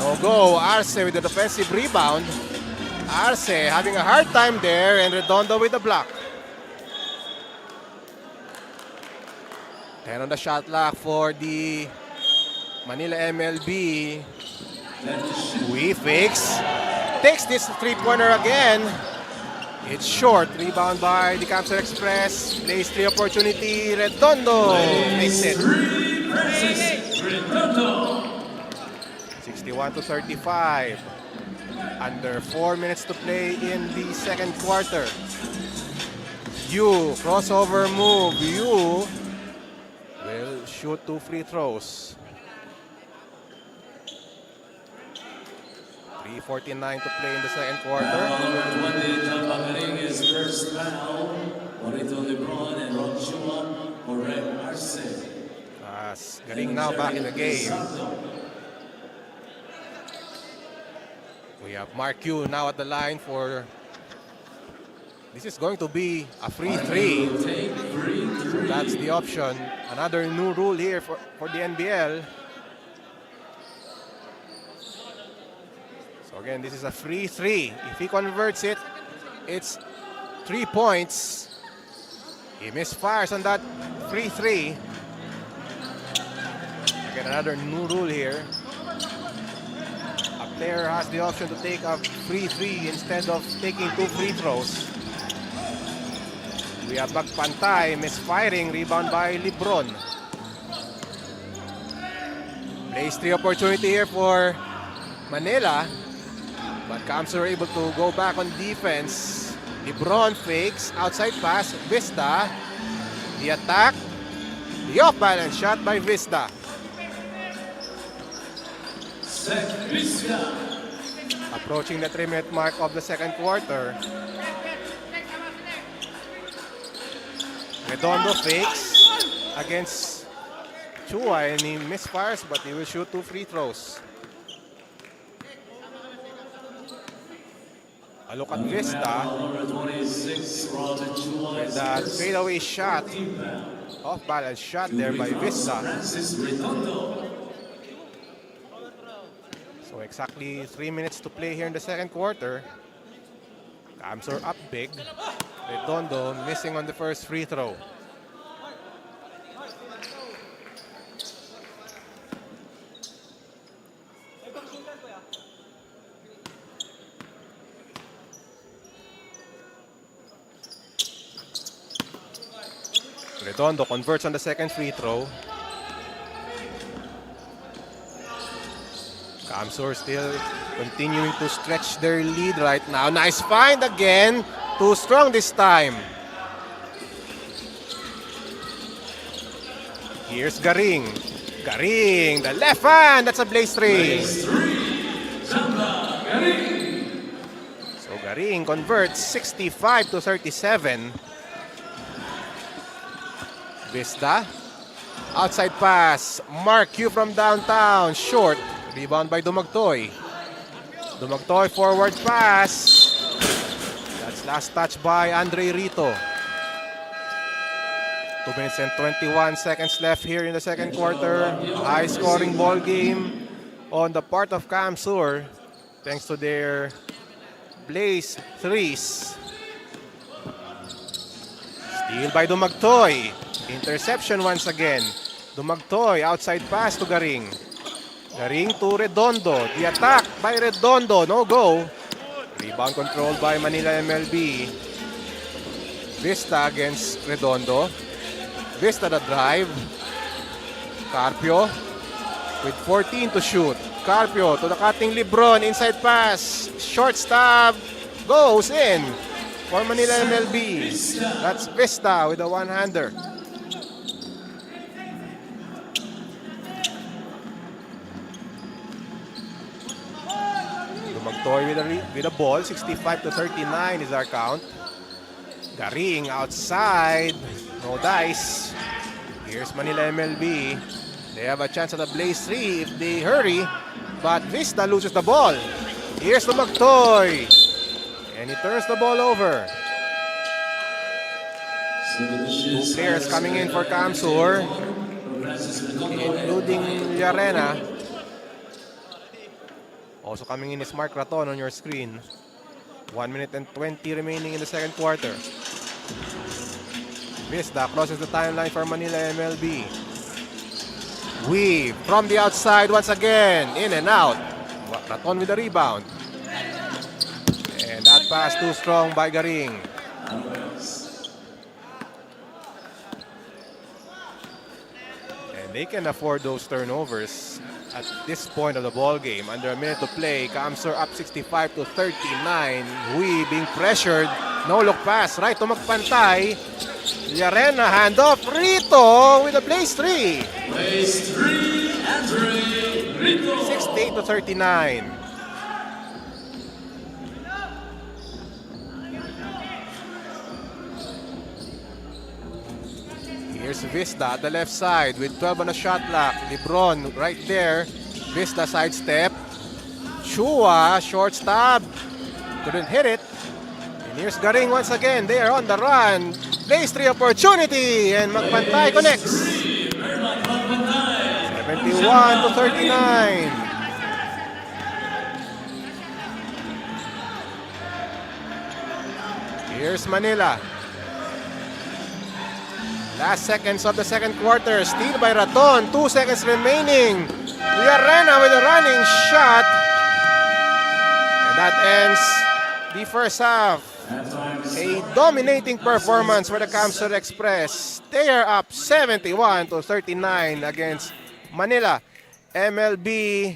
No go. Arce with the defensive rebound. Arce having a hard time there, and Redondo with the block. 10 on the shot clock for the Manila MLB. We fakes. Takes this three-pointer again. It's short. Rebound by the Camsor Express. Plays three opportunity. Redondo makes it. 61 to 35. Under 4 minutes to play in the second quarter. Yu, crossover move. Yu will shoot 2 free throws. 3:49 to play in the second quarter. His first foul. LeBron and Arce. As Galing now back in the game. We have Mark Yu now at the line for... This is going to be a free three. So that's the option. Another new rule here for the NBL. So again, this is a free three. If he converts it, it's 3 points. He misfires on that free three. Again, another new rule here. A player has the option to take a free three instead of taking 2 free throws. We have Bagpantay misfiring, rebound by Lebron. Plays 3 opportunity here for Manila. But Camsor able to go back on defense. Lebron fakes, outside pass, Vista. The attack, the off-balance shot by Vista. Approaching the 3-minute mark of the second quarter. Redondo fakes against Chua and he misfires, but he will shoot 2 free throws. A look at Vista with that fadeaway shot, off-balance shot there by Vista. So exactly 3 minutes to play here in the second quarter. Camsor up big. Redondo missing on the first free throw. Redondo converts on the second free throw. Camsor still continuing to stretch their lead right now. Nice find again. Too strong this time. Here's Garing. Garing, the left hand. That's a blaze three. So Garing converts 65 to 37. Vista. Outside pass. Mark Yu from downtown. Short. Rebound by Dumagtoy. Dumagtoy forward pass. That's last touch by Andre Rito. 2 minutes and 21 seconds left here in the second quarter. High scoring ball game on the part of Camsor thanks to their blaze threes. Steal by Dumagtoy. Interception once again. Dumagtoy, outside pass to Garing. Garing to Redondo. The attack by Redondo. No go. Rebound controlled by Manila MLB. Vista against Redondo. Vista the drive. Carpio with 14 to shoot. Carpio to the cutting Lebron. Inside pass. Short stab. Goes in for Manila MLB. That's Vista with a one-hander. Dumagtoy with a ball. 65 to 39 is our count. Garing outside. No dice. Here's Manila MLB. They have a chance at a blaze three if they hurry. But Vista loses the ball. Here's Dumagtoy. And he turns the ball over. 2 players coming in for Camsor, including Llarena. Also coming in is Mark Raton on your screen. 1 minute and 20 remaining in the second quarter. Vista crosses the timeline for Manila MLB. Weave from the outside once again. In and out. Raton with the rebound. And that pass too strong by Garing. And they can afford those turnovers at this point of the ball game. Under a minute to play, Kamsur up 65 to 39. Hui being pressured. No look pass. Right to magpantay. Villarena handoff. Rito with a blaze 3. Blaze 3, Andre Rito. 68 to 39. Here's Vista at the left side with 12 on the shot clock. Lebron right there. Vista sidestep. Chua, short stab. Couldn't hit it. And here's Garing once again. They are on the run. Blaze 3 opportunity. And Magpantay connects. 71 to 39. Here's Manila. Last seconds of the second quarter. Steal by Raton. 2 seconds remaining. Villarena with a running shot. And that ends the first half. A dominating performance for the Kamsur Express. They are up 71 to 39 against Manila MLB.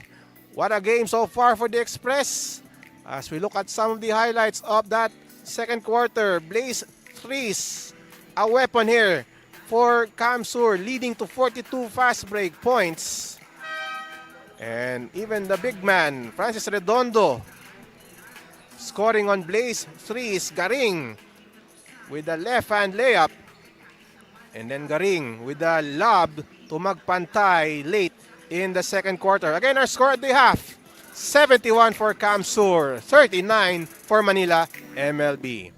What a game so far for the Express. As we look at some of the highlights of that second quarter. Blaze threes. A weapon here for Kamsur, leading to 42 fast break points. And even the big man, Francis Redondo, scoring on Blaze threes. Garing with a left-hand layup. And then Garing with a lob to Magpantay late in the second quarter. Again, our score at the half, 71 for Kamsur, 39 for Manila MLB.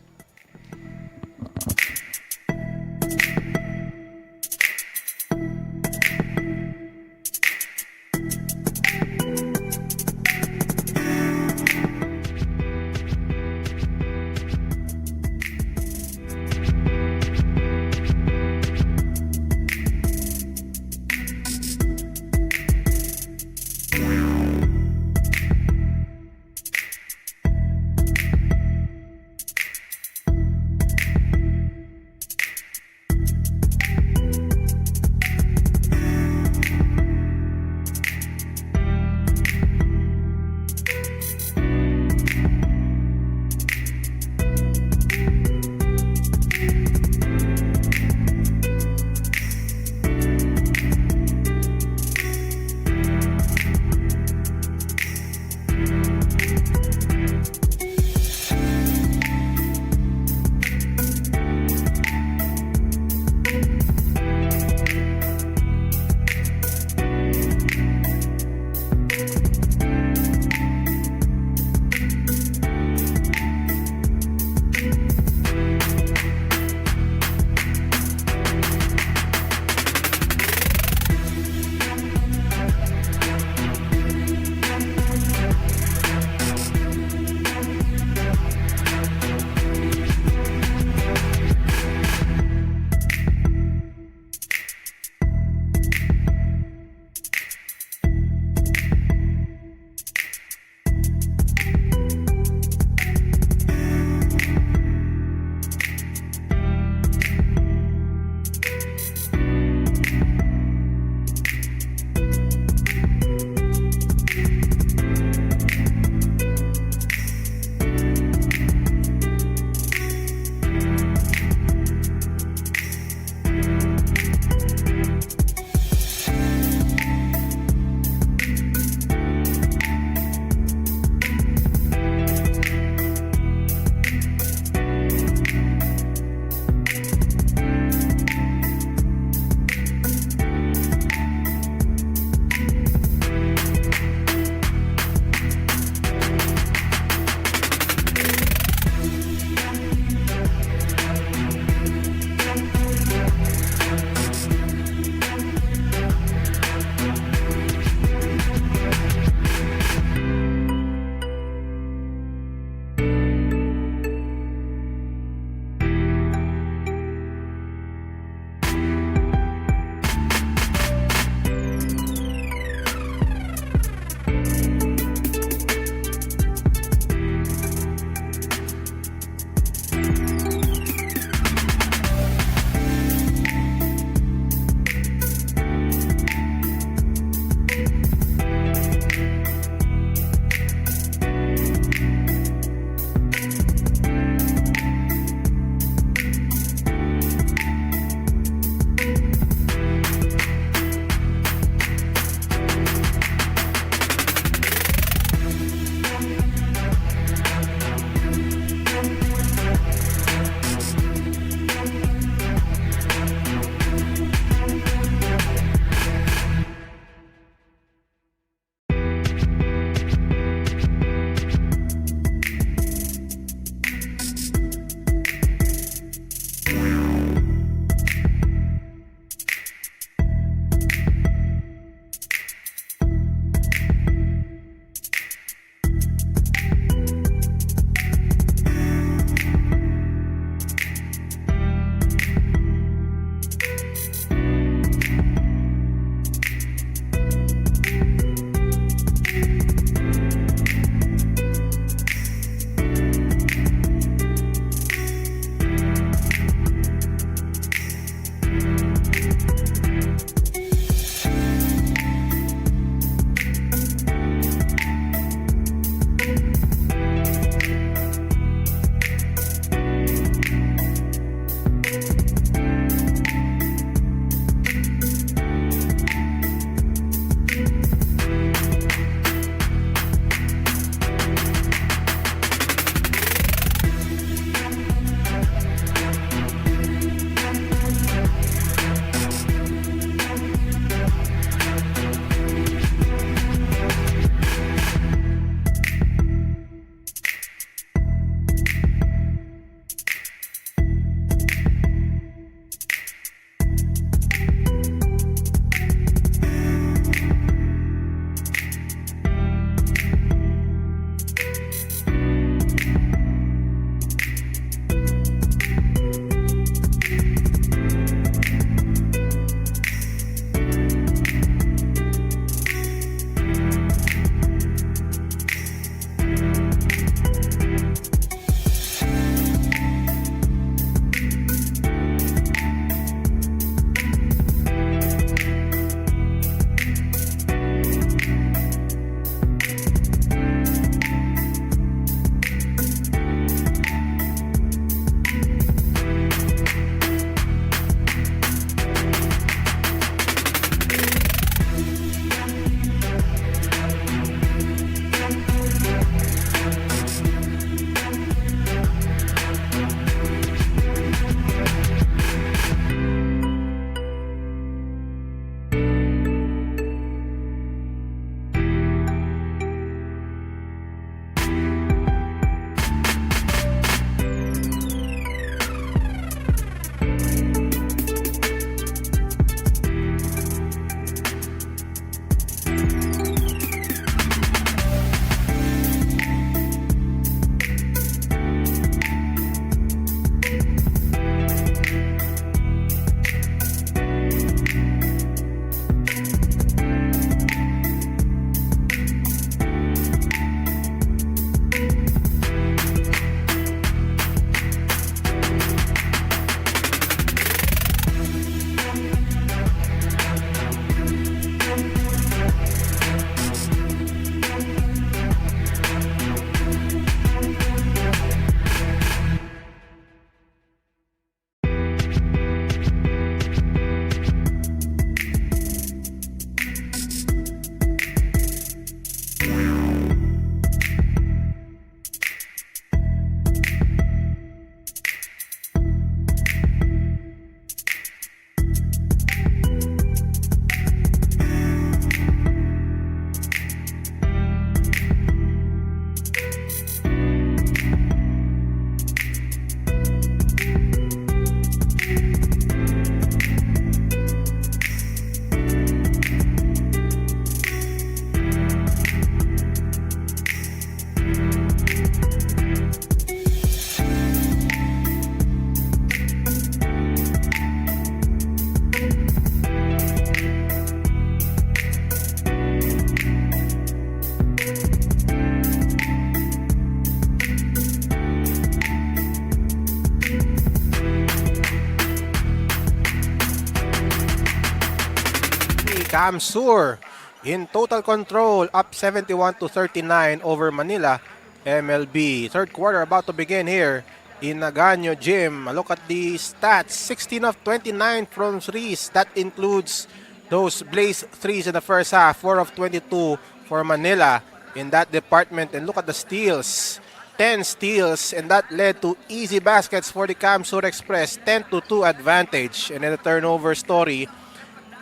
Camsur in total control, up 71-39 over Manila MLB. Third quarter about to begin here in Naganyo Gym. Look at the stats, 16 of 29 from threes. That includes those blaze threes in the first half, 4 of 22 for Manila in that department. And look at the steals, 10 steals, and that led to easy baskets for the Camsur Express, 10-2 advantage. And then the turnover story,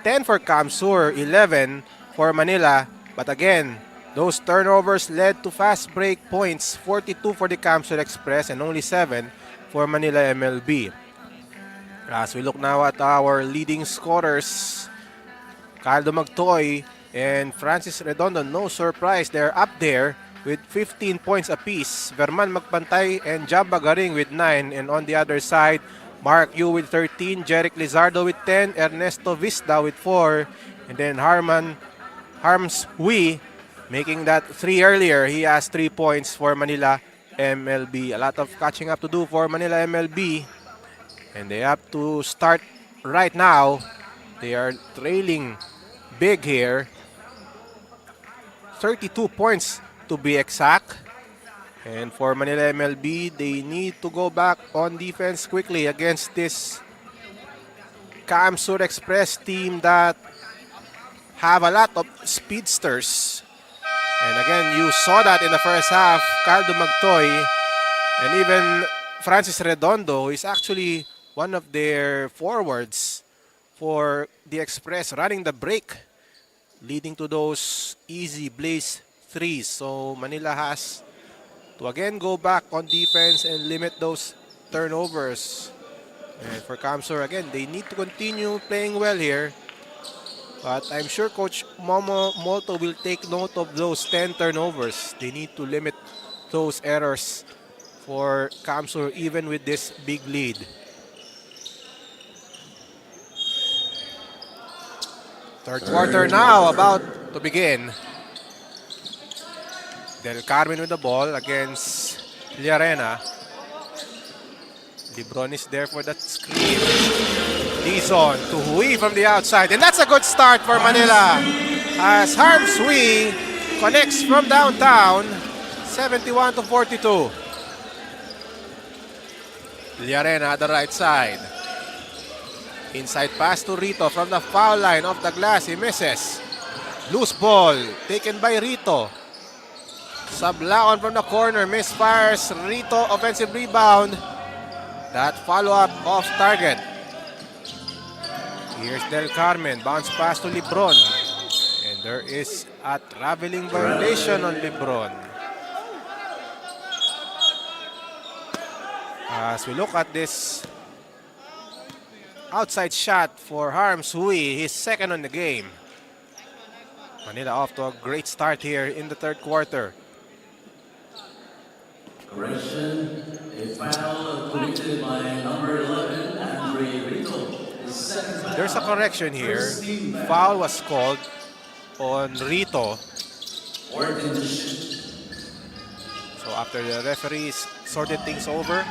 10 for Camsur, 11 for Manila. But again, those turnovers led to fast break points, 42 for the Camsur Express and only 7 for Manila MLB. As we look now at our leading scorers, Caldo Magtoy and Francis Redondo, no surprise, they're up there with 15 points apiece. Verman Magpantay and Jamba Garing with 9. And on the other side, Mark Yu with 13, Jeric Lizardo with 10, Ernesto Vista with 4, and then Harms Hui making that 3 earlier. He has 3 points for Manila MLB. A lot of catching up to do for Manila MLB. And they have to start right now. They are trailing big here. 32 points to be exact. And for Manila MLB, they need to go back on defense quickly against this Camsur Express team that have a lot of speedsters. And again, you saw that in the first half. Caldo Magtoy and even Francis Redondo is actually one of their forwards for the Express, running the break, leading to those easy blaze threes. So Manila has to again go back on defense and limit those turnovers. And for Camsur, again, they need to continue playing well here. But I'm sure Coach Momo Molto will take note of those 10 turnovers. They need to limit those errors for Camsur even with this big lead. Third quarter now about to begin. Del Carmen with the ball against Villarena. Lebron is there for that screen. Dizon to Hui from the outside. And that's a good start for Manila as Harms Hui connects from downtown. 71-42. Villarena at the right side. Inside pass to Rito from the foul line of the glass. He misses. Loose ball taken by Rito. Sablaon from the corner. Misfires. Rito offensive rebound. That follow-up off target. Here's Del Carmen. Bounce pass to Lebron. And there is a traveling violation on Lebron. As we look at this outside shot for Harms Hui, his second on the game. Manila off to a great start here in the third quarter. Correction, a foul committed by number 11, Andre Rito. There's a correction here. Foul was called on Rito. So after the referees sorted things over,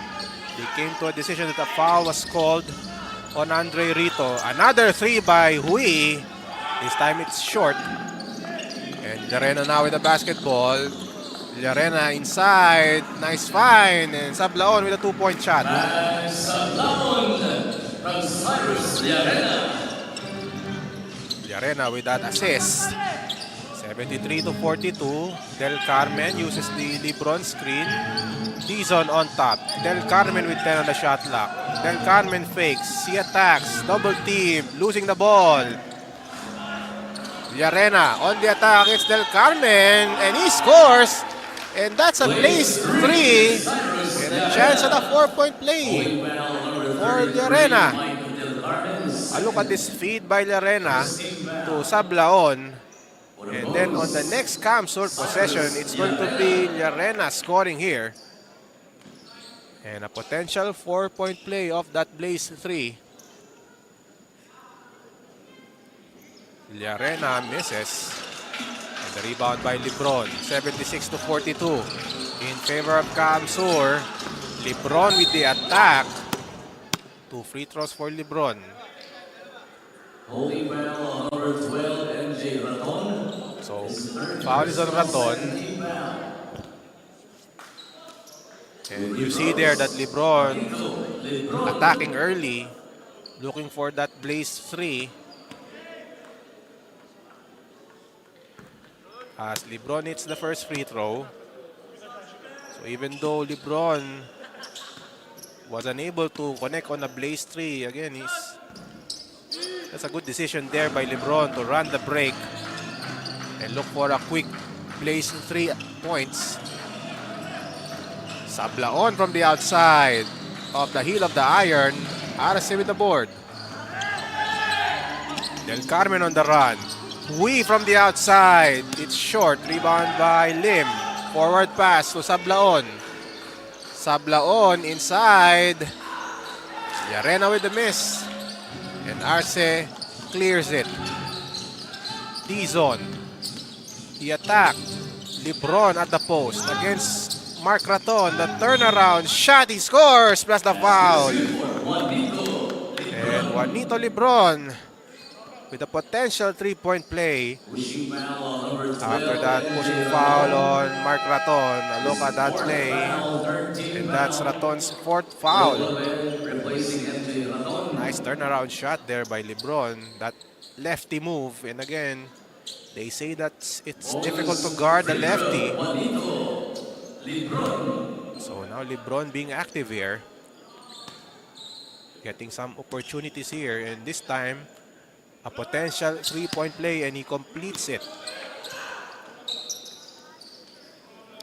they came to a decision that a foul was called on Andre Rito. Another 3 by Hui. This time it's short. And Villarena now with the basketball. Villarena inside. Nice find. And Sablaon with a 2-point shot. Sablaon from Cyrus Villarena. Villarena with that assist. 73-42. Del Carmen uses the Lebron screen. Dizon on top. Del Carmen with 10 on the shot clock. Del Carmen fakes. He attacks. Double team. Losing the ball. Villarena on the attack. It's Del Carmen. And he scores. And that's a blaze 3. And a chance at a 4-point play for Villarena. A look at this feed by Villarena to Sablaon. And then on the next Camsur possession, it's going to be Villarena scoring here. And a potential 4-point play of that blaze 3. Villarena misses. And the rebound by Lebron, 76-42 in favor of Camsur. Lebron with the attack. 2 free throws for Lebron. Holding foul on number So, foul is on Raton. And you see there that LeBron attacking early, looking for that blaze 3. As LeBron hits the first free throw. So even though LeBron was unable to connect on a blaze 3, again, that's a good decision there by LeBron to run the break and look for a quick blaze 3 points. Sablaon from the outside, off the heel of the iron. Arce with the board. Del Carmen on the run. Hui from the outside. It's short. Rebound by Lim. Forward pass to Sablaon. Sablaon inside. Yarena with the miss. And Arce clears it. D-zone. He attacked. LeBron at the post against Mark Raton. The turnaround shot. He scores plus the foul. And Juanito Lebron with a potential 3-point play. After that pushing foul on Mark Raton. A look at that play. And that's Raton's 4th foul. Nice turnaround shot there by LeBron. That lefty move. And again, they say that it's difficult to guard the lefty. So now LeBron being active here. Getting some opportunities here. And this time, a potential 3-point play, and he completes it.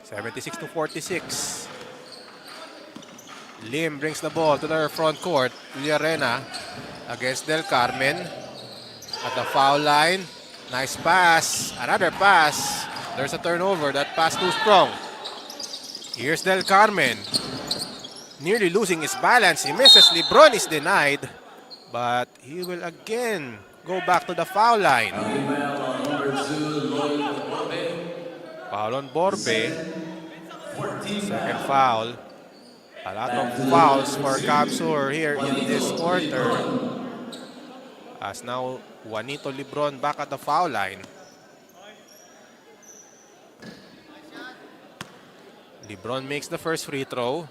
76-46. Lim brings the ball to their front court. Villarena against Del Carmen. At the foul line. Nice pass. Another pass. There's a turnover. That pass too strong. Here's Del Carmen. Nearly losing his balance. He misses. LeBron is denied. But he will again go back to the foul line. Foul on Borbe. Second foul. A lot of fouls for Capsur here in this quarter. As now Juanito Lebron back at the foul line. LeBron makes the first free throw.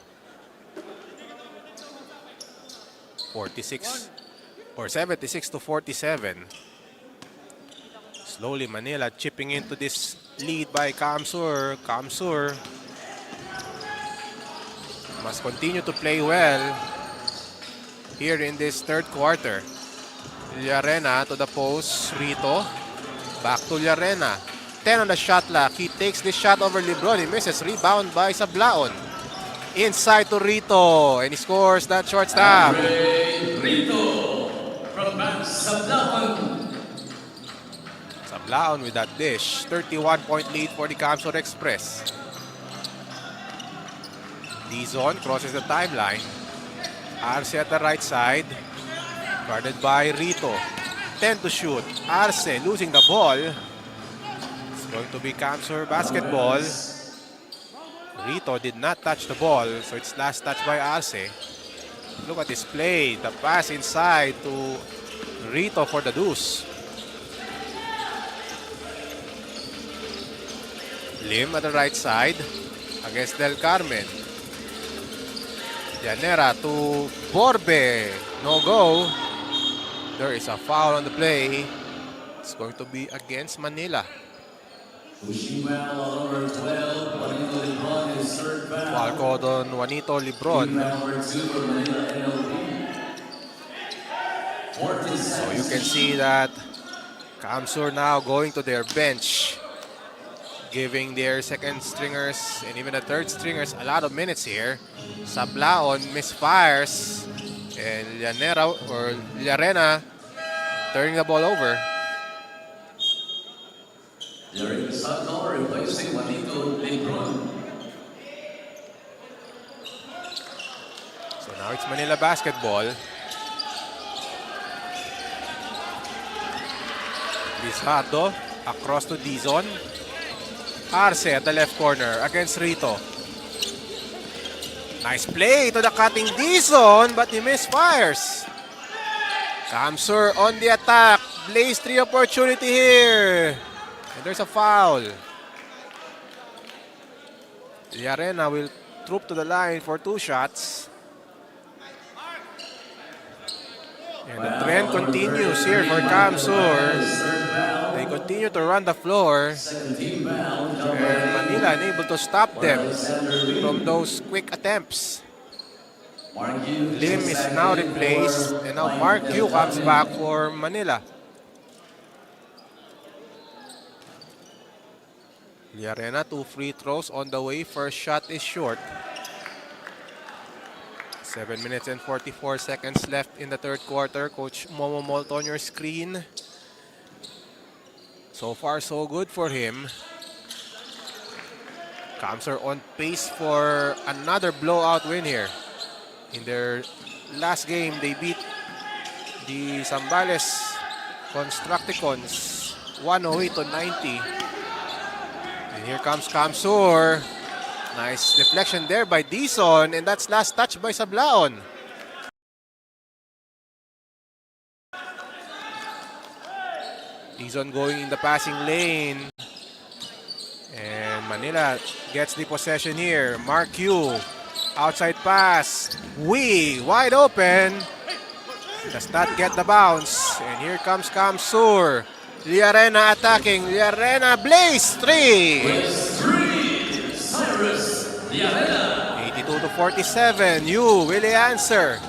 76-47. Slowly Manila chipping into this lead by Capsur. Capsur must continue to play well here in this third quarter. Villarena to the post. Rito. Back to Villarena. 10 on the shot clock. He takes this shot over LeBron. He misses. Rebound by Sablaon. Inside to Rito. And he scores that short stop. Rito from Sablaon. Sablaon with that dish. 31-point lead for the Capsur Express. D-zone crosses the timeline. Arce at the right side. Guarded by Rito. 10 to shoot. Arce losing the ball. It's going to be Capsur basketball. Rito did not touch the ball, so it's last touch by Arce. Look at this play. The pass inside to Rito for the deuce. Lim at the right side against Del Carmen. Llanera to Borbe. No go. There is a foul on the play. It's going to be against Manila. Foul called on Juanito Lebron. So you can see that Capsur now going to their bench, giving their second stringers and even the third stringers a lot of minutes here. Sablaon misfires, and Villarena turning the ball over. Replacing Juanito Lebron. So now it's Manila basketball. Lizardo across to D-zone. Arce at the left corner against Rito. Nice play to the cutting D-zone, but he misfires. Capsur on the attack. Blaze 3 opportunity here. And there's a foul. Liarena will troop to the line for 2 shots. And the trend continues here for Kamsur. They continue to run the floor. And Manila unable to stop them from those quick attempts. Lim is now replaced. And now Mark Q comes back for Manila. Liarena, 2 free throws on the way. First shot is short. 7 minutes and 44 seconds left in the third quarter. Coach Momo Molto on your screen. So far, so good for him. Kamsur on pace for another blowout win here. In their last game, they beat the Zambales Constructicons 108-90. And here comes Kamsur. Nice deflection there by Dizon, and that's last touch by Sablaon. Dizon going in the passing lane. And Manila gets the possession here. Mark Q, outside pass. Wide open. Does not get the bounce. And here comes Kamsur. Liarena attacking. Liarena Blaze 3. 82-47. Yu will he answer.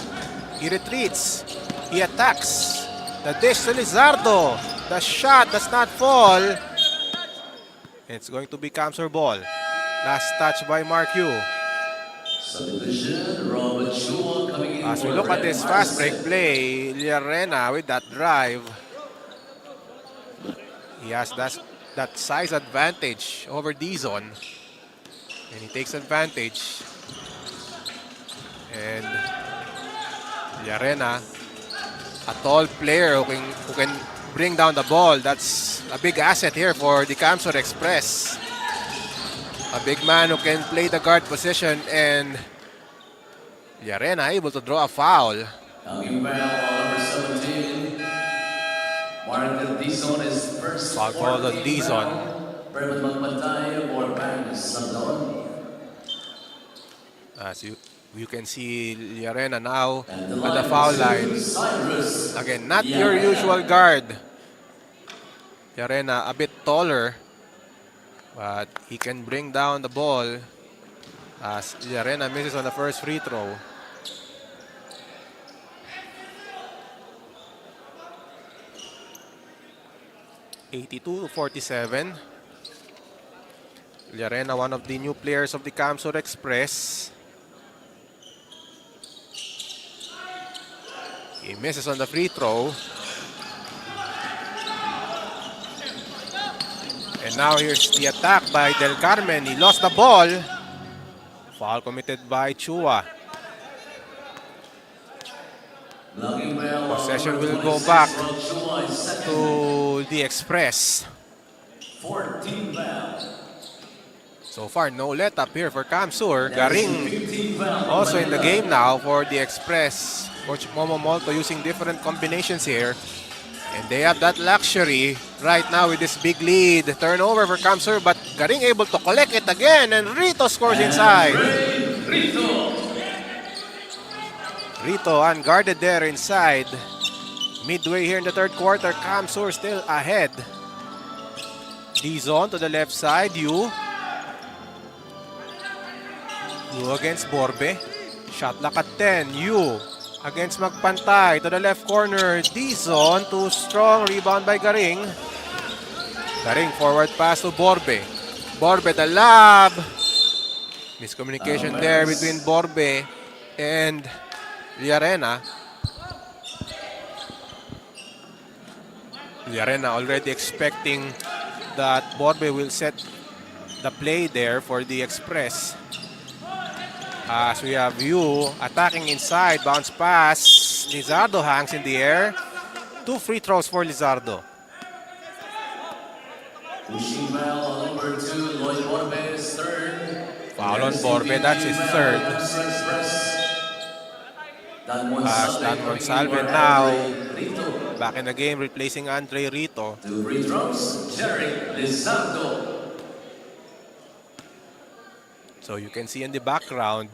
He retreats. He attacks. The dish to Lizardo. The shot does not fall. It's going to be Kamsur ball. Last touch by Mark Yu. As we look at this fast break play, Liarena with that drive. He has that size advantage over Dizon. And he takes advantage. And Liarena, a tall player who can bring down the ball. That's a big asset here for the Kamsur Express. A big man who can play the guard position, and Liarena able to draw a foul. Foul called on Dizon. As you can see Liarena now at the foul line. Again, not your usual guard. Liarena a bit taller, but he can bring down the ball as Liarena misses on the first free throw. (82-47). Liarena, one of the new players of the Kamsur Express. He misses on the free throw. And now here's the attack by Del Carmen. He lost the ball. Foul committed by Chua. Possession will go back to the Express. So far, no let up here for Kamsur. Garing also in the game now for the Express. Coach Momo Molto using different combinations here. And they have that luxury right now with this big lead. Turnover for Kamsur, but Garing able to collect it again. And Rito scores inside. Rito unguarded there inside. Midway here in the third quarter, Kamsur still ahead. Dizon to the left side. Yu against Borbe. Shot clock at 10. Yu against Magpantay to the left corner. Dizon, too strong. Rebound by Garing. Garing forward pass to Borbe. Borbe the lob. Miscommunication there between Borbe and Liarena. Liarena already expecting that Borbe will set the play there for the Express. As we have Yu attacking inside, bounce pass. Lizardo hangs in the air. 2 free throws for Lizardo. Foul on Borbe, that's his third. As Dan Monsalve now back in the game, replacing Andre Rito. 2 free throws, Jerry Lizardo. So you can see in the background,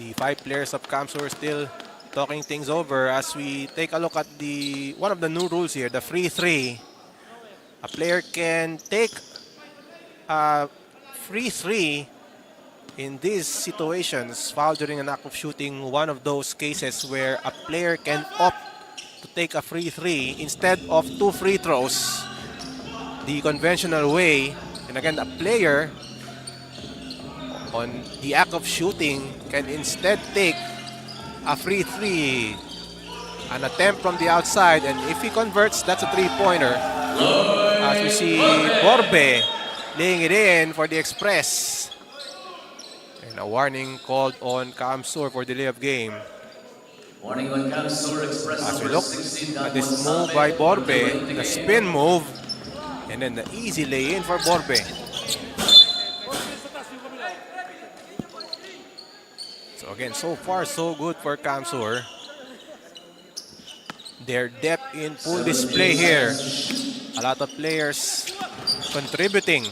the 5 players of Kamsur still talking things over as we take a look at one of the new rules here, the free three. A player can take a free three in these situations, foul during an act of shooting, one of those cases where a player can opt to take a free three instead of 2 free throws, the conventional way. And again, a player on the act of shooting can instead take a free three, an attempt from the outside, and if he converts, that's a 3-pointer. As we see Borbe laying it in for the Express. And a warning called on Kamsur for delay of game. Warning on Kamsur Express As we number look 16, at this move by Borbe, the spin move, and then the easy lay-in for Borbe. So again, so far so good for Kamsur. Their depth in full display here. A lot of players contributing.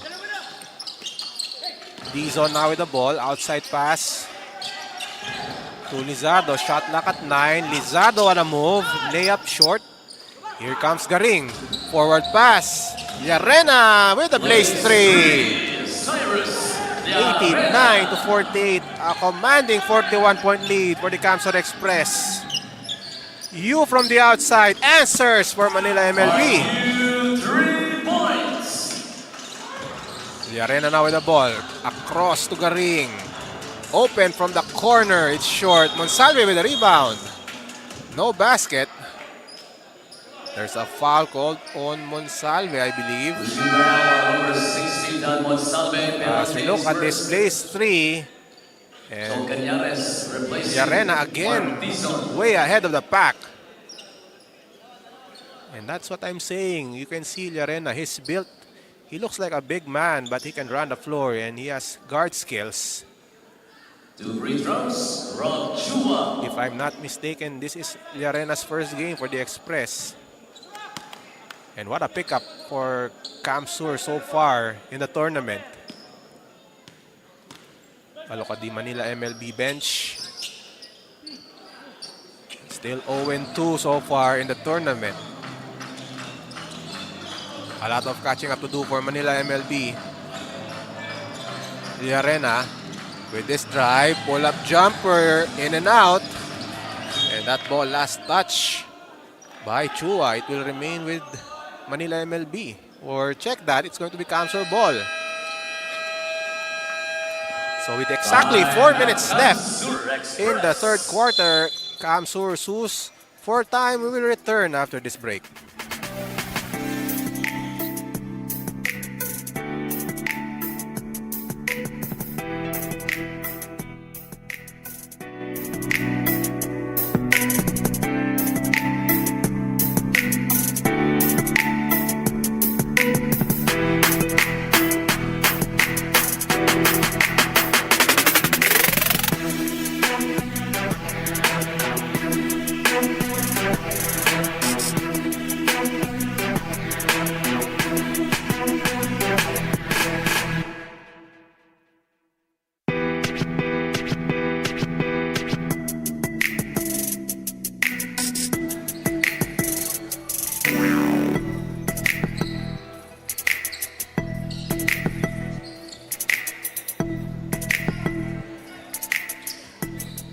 D-zone now with the ball, outside pass to Lizardo, shot clock at 9. Lizardo on a move, layup short. Here comes Garing, forward pass. Llarena with the blaze 3. 89 to 48, a commanding 41-point lead for the Kamsur Express. You from the outside, answers for Manila MLB. 3 points. Llarena now with the ball, across to Garing. Open from the corner, it's short. Monsalve with the rebound. No basket. There's a foul called on Monsalve, I believe. Number 16, Dan Monsalve. As we look at this blaze 3, and Cañares replacing Llarena again, Martison. way ahead of the pack. And that's what I'm saying. You can see Llarena, he's built. He looks like a big man, but he can run the floor and he has guard skills. 2 free throws, Rob Chua. If I'm not mistaken, this is Llarena's first game for the Express. And what a pickup for Kamsur so far in the tournament. Look at the Manila MLB bench. Still 0-2 so far in the tournament. A lot of catching up to do for Manila MLB. Llarena with this drive, pull-up jumper, in and out. And that ball last touch by Chua. It will remain with Manila MLB. Or check that, it's going to be Kamsur ball. So with exactly 4 minutes left in the third quarter, Kamsur Sus for time. We will return after this break.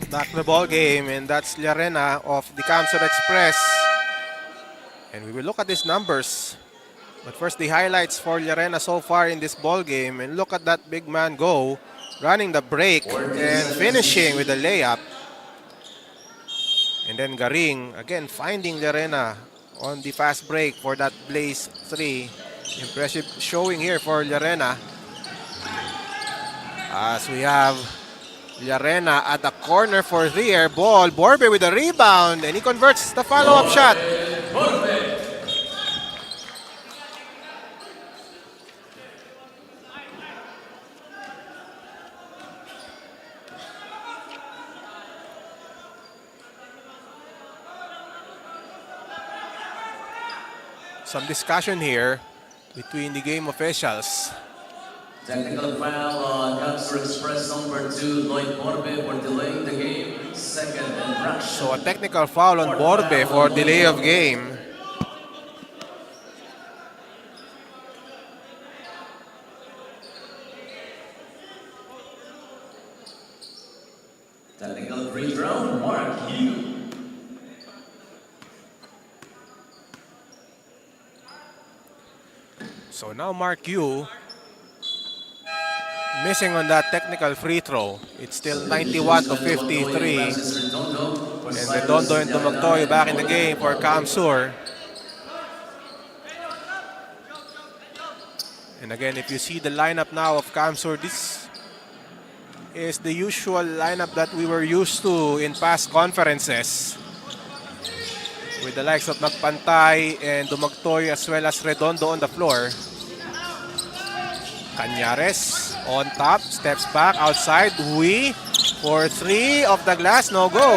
Back to the ball game, and that's Llarena of the Kamsur Express. And we will look at these numbers. But first, the highlights for Llarena so far in this ball game. And look at that big man go, running the break and finishing with a layup. And then Garing, again, finding Llarena on the fast break for that blaze 3. Impressive showing here for Llarena. As we have Llarena at the corner for 3 air ball. Borbe with the rebound, and he converts the follow-up shot. some discussion here between the game officials. Technical foul on Council Express number 2, Lloyd Borbe for delaying the game. Second infraction. So a technical foul on Borbe for delay of game. Technical free throw, Mark Hugh. So now Mark Yu missing on that technical free throw. It's still 91 to 53. And Redondo and Dumagtoy back in the game for Kamsur. And again, if you see the lineup now of Kamsur, this is the usual lineup that we were used to in past conferences, with the likes of Nagpantay and Dumagtoy as well as Redondo on the floor. Cañares on top, steps back outside. Hui for 3 off the glass, no go.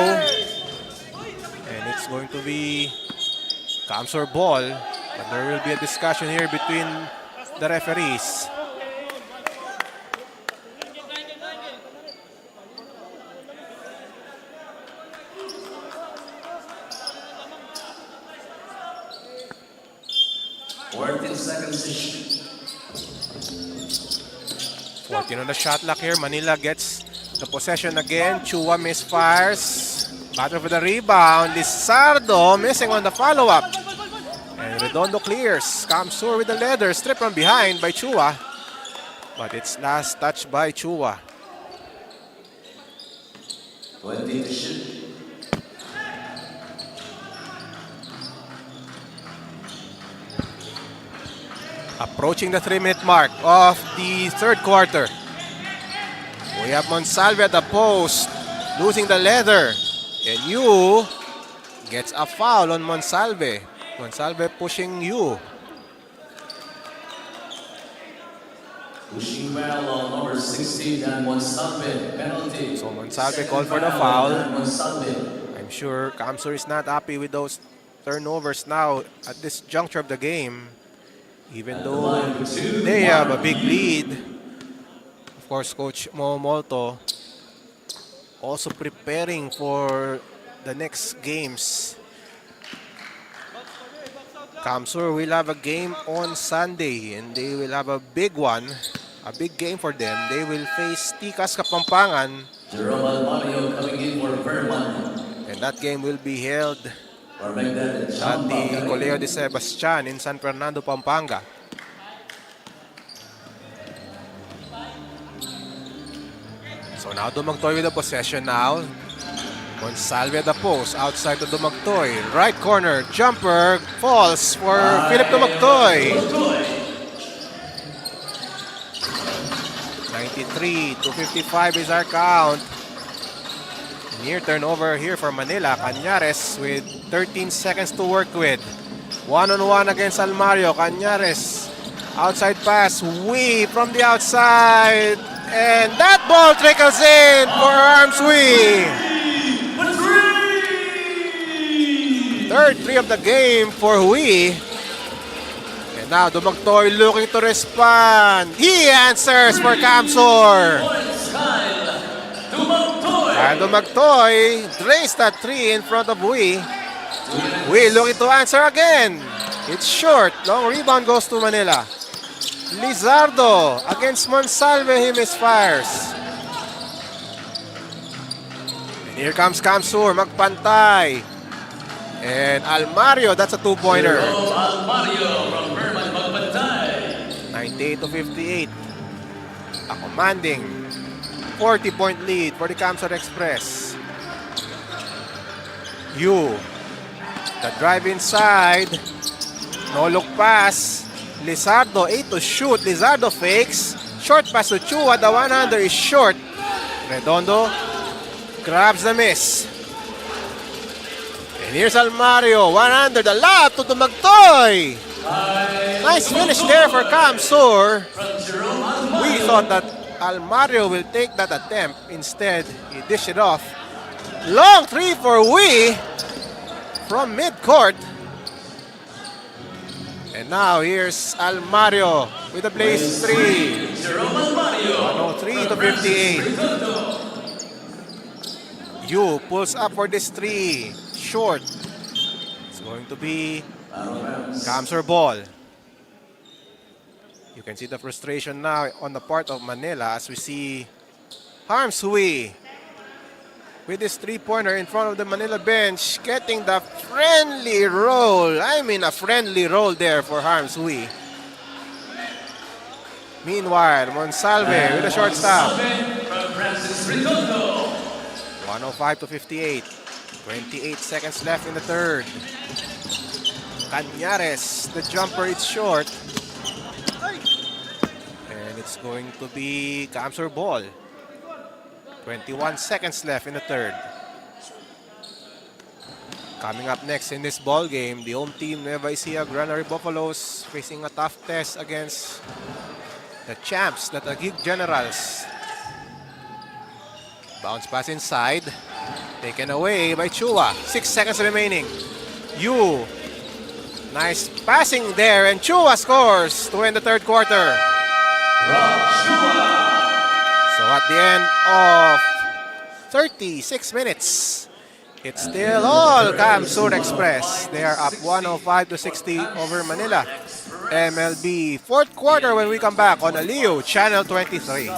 And it's going to be Kamsur ball, but there will be a discussion here between the referees. Seconds. 14 on the shot clock here. Manila gets the possession again. Chua misfires. Battle for the rebound. Lizardo missing on the follow-up. And Redondo clears. Kamsur with the leather. Strip from behind by Chua. But it's last touch by Chua. 20 to shoot. Approaching the 3-minute mark of the third quarter. We have Monsalve at the post, losing the leather. And Yu gets a foul on Monsalve. Monsalve pushing Yu. Pushing foul on number 16 and Monsalve, penalty. So Monsalve called for the foul. I'm sure Kamsur is not happy with those turnovers now at this juncture of the game. Even though they have a big lead. Of course, Coach Momolto also preparing for the next games. Kamsur will have a game on Sunday and they will have a big one, a big game for them. They will face Tikas Kapampangan. Jerome Almario coming in for Vermont. And that game will be held at the Colegio de Sebastian in San Fernando, Pampanga. So now Dumagtoy with the possession now. Monsalve at the post, outside to Dumagtoy. Right corner, jumper, falls for Philip Dumagtoy. 93 to 55 is our count. Near turnover here for Manila. Cañares with 13 seconds to work with. One-on-one against Almario. Cañares, outside pass. Wee from the outside. And that ball trickles in for Arms Wee. Third three of the game for Wee. And now Dumagtoy looking to respond. He answers for Kamsur. And Dumagtoy drains that three in front of Wee. Wee looking to answer again. It's short. Long rebound goes to Manila. Lizardo against Monsalve. He misfires. And here comes Kamsur. Magpantay. And Almario, that's a two-pointer. Almario from Vermont, Magpantay. 98 to 58. A commanding 40-point lead for the Kamsur Express. Yu, the drive inside. No look pass. Lizardo, 8 to shoot. Lizardo fakes. Short pass to Chua. The one-hander is short. Redondo grabs the miss. And here's Almario. One-hander, the lob to Dumagtoy. Nice finish there for Kamsur. We thought that Almario will take that attempt. Instead, he dished it off. Long three for Wee from mid-court. And now here's Almario with a blaze 3. 103 to 58. Yu pulls up for this 3. Short. It's going to be Kamser ball. You can see the frustration now on the part of Manila as we see Harms Hui with this 3-pointer in front of the Manila bench, getting the friendly roll. I mean, a friendly roll there for Harms Hui. Meanwhile, Monsalve with a short stop. 105 to 58. 28 seconds left in the third. Cañares, the jumper, it's short. And it's going to be Kamser ball. 21 seconds left in the third. Coming up next in this ball game, the home team Nueva Ecija Granary Buffaloes facing a tough test against the champs, the Taguig Generals. Bounce pass inside, taken away by Chua. 6 seconds remaining. Yu, nice passing there, and Chua scores to end the third quarter. So at the end of 36 minutes, it's still all Kamsur Express. They are up 105 to 60 over Manila. MLB fourth quarter when we come back on Aliu Channel 23.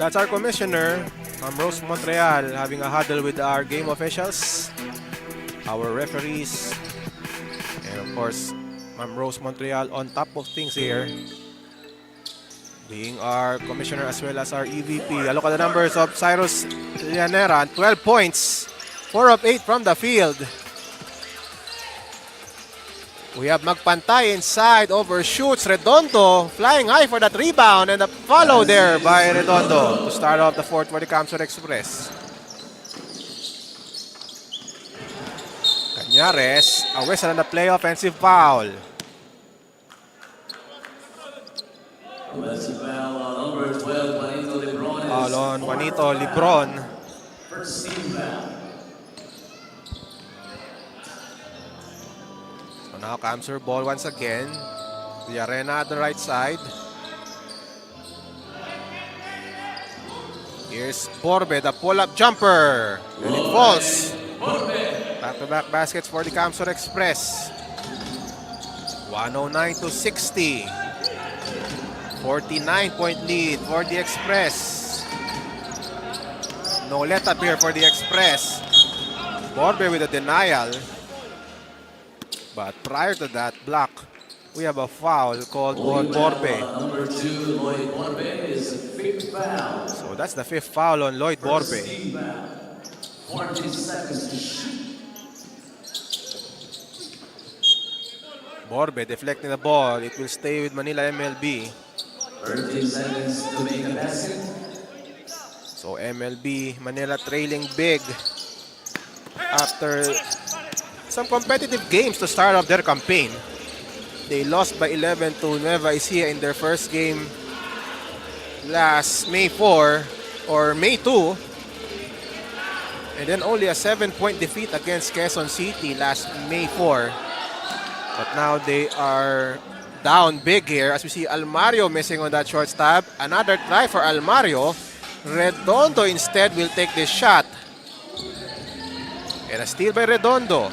That's our commissioner, Rose Montreal, having a huddle with our game officials, our referees, and of course, Rose Montreal on top of things here, being our commissioner as well as our EVP. A look at the numbers of Cyrus Llanera, 12 points, 4 of 8 from the field. We have Magpantay inside, overshoots Redondo, flying high for that rebound, and a follow there by Redondo to start off the fourth for the Kamsur Express. Cañares, a whistle on the play, offensive foul. Offensive foul on number 12, Juanito Lebron. Foul on Juanito Lebron. First team foul. Now Kamsur ball once again. The arena at the right side. Here's Borbe, the pull-up jumper. And it falls. Back-to-back baskets for the Kamsur Express. 109 to 60. 49-point lead for the Express. No let up here for the Express. Borbe with a denial. But prior to that block, we have a foul called on Borbe. Number 2, Lloyd Borbe, is the fifth foul. So that's the fifth foul on Lloyd First Borbe. team foul. 14 seconds to shoot. Borbe deflecting the ball. It will stay with Manila MLB. 13 seconds to make a basket. So MLB, Manila trailing big after some competitive games to start off their campaign. They lost by 11 to Nueva Ecija in their first game last May 4 or May 2. And then only a 7-point defeat against Quezon City last May 4. But now they are down big here as we see Almario missing on that short stab. Another try for Almario. Redondo instead will take this shot. And a steal by Redondo.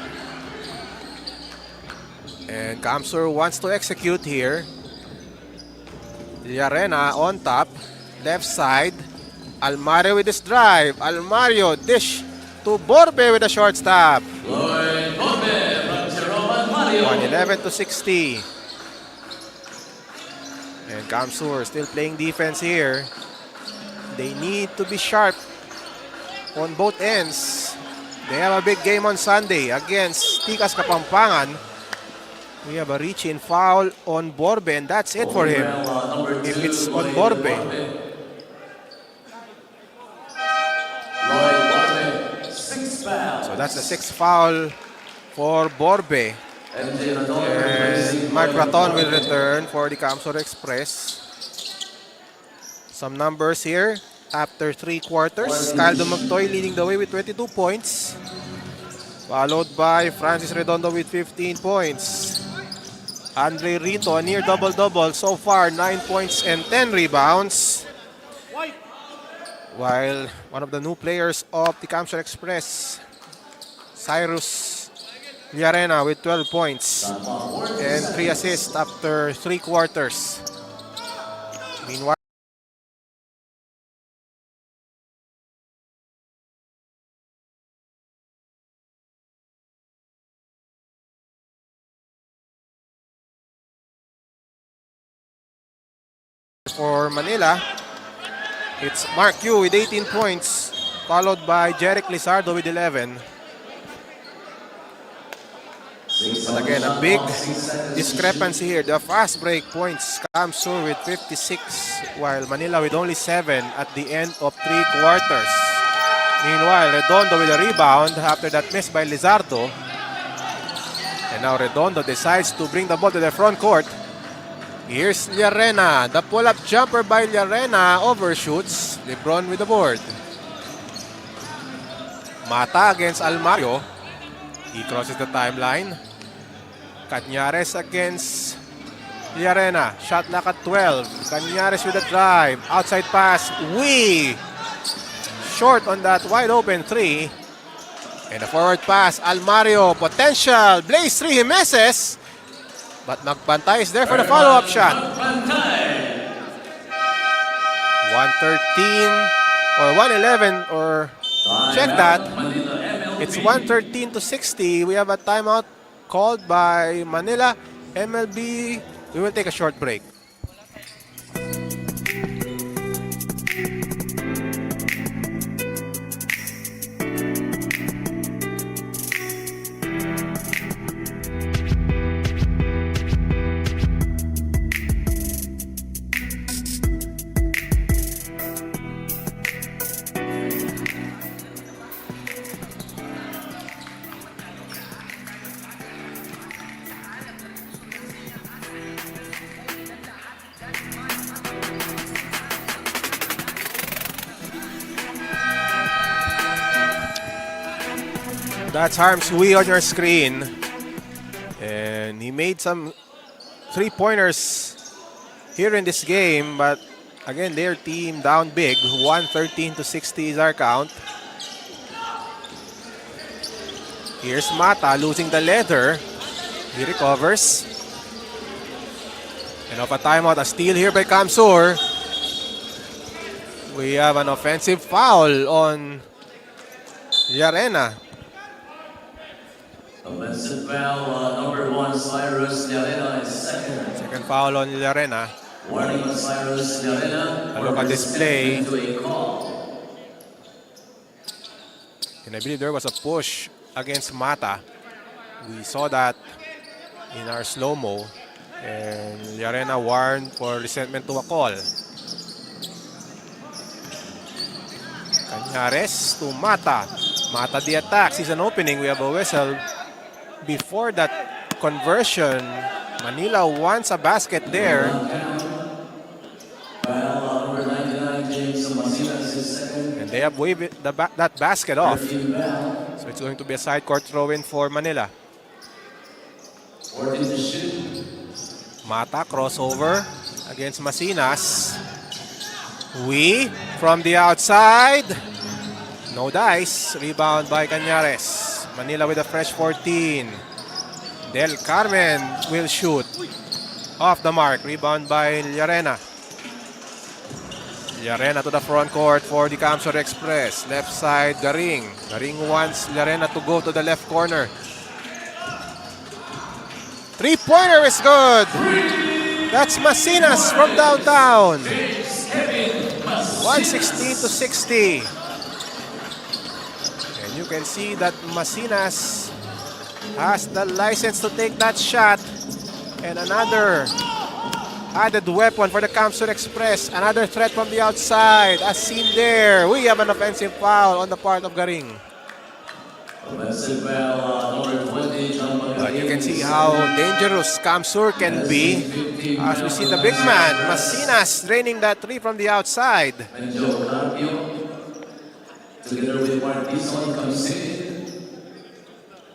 And Kamsur wants to execute here. Llarena on top. Left side. Almario with his drive. Almario dish to Borbe with a short stab. 111 to 60. And Kamsur still playing defense here. They need to be sharp on both ends. They have a big game on Sunday against Tikas Kapampangan. We have a reach-in foul on Borbe, and that's it for him. If it's on Borbe. So that's the 6th foul for Borbe. And Mark Raton will return for the Kamsur Express. Some numbers here after 3 quarters. Kyle Dumagtoy leading the way with 22 points. Followed by Francis Redondo with 15 points. Andre Rito, a near double-double so far, 9 points and 10 rebounds. While one of the new players of the Kamsur Express, Cyrus Llarena with 12 points and 3 assists after 3 quarters. Meanwhile, for Manila, it's Mark Yu with 18 points, followed by Jeric Lizardo with 11. But again, a big discrepancy here. The fast break points, Kamsur with 56, while Manila with only 7 at the end of 3 quarters. Meanwhile, Redondo with a rebound after that miss by Lizardo. And now Redondo decides to bring the ball to the front court. Here's Llarena. The pull-up jumper by Llarena overshoots. Lebron with the board. Mata against Almario. He crosses the timeline. Cañares against Llarena. Shot clock at 12. Cañares with a drive. Outside pass. Short on that wide open 3. And a forward pass. Almario. Potential. Blaze 3. He misses. But Magbantay is there for the follow-up shot. 113 or 111 or check that. It's 113 to 60. We have a timeout called by Manila. MLB, we will take a short break. That's Harms Hui on your screen. And he made some 3-pointers here in this game, but again, their team down big. 113 to 60 is our count. Here's Mata losing the leather. He recovers. And off a timeout, a steal here by Kamsur. We have an offensive foul on Llarena. Offensive foul, number 1, Cyrus Llarena is second. Second foul on Llarena. Warning on Cyrus Llarena. A look at this play. Into a call. And I believe there was a push against Mata. We saw that in our slow-mo. And Llarena warned for resentment to a call. Cañares to Mata. Mata the attack. Sees an opening. We have a whistle. Before that conversion, Manila wants a basket there. And They have waved that basket off. So it's going to be a side court throw-in for Manila. Mata crossover against Masinas. From the outside. No dice. Rebound by Cañares. Manila with a fresh 14. Del Carmen will shoot. Off the mark. Rebound by Llarena. Llarena to the front court for the Camsor Express. Left side, Garing. Garing wants Llarena to go to the left corner. Three-pointer is good. That's Masinas from downtown. 116-60. And you can see that Masinas has the license to take that shot. And another added weapon for the Camsor Express. Another threat from the outside. As seen there, we have an offensive foul on the part of Garing. But you can see how dangerous Camsur can be. As we see the big man, Masinas, draining that three from the outside. Together with Martison comes in.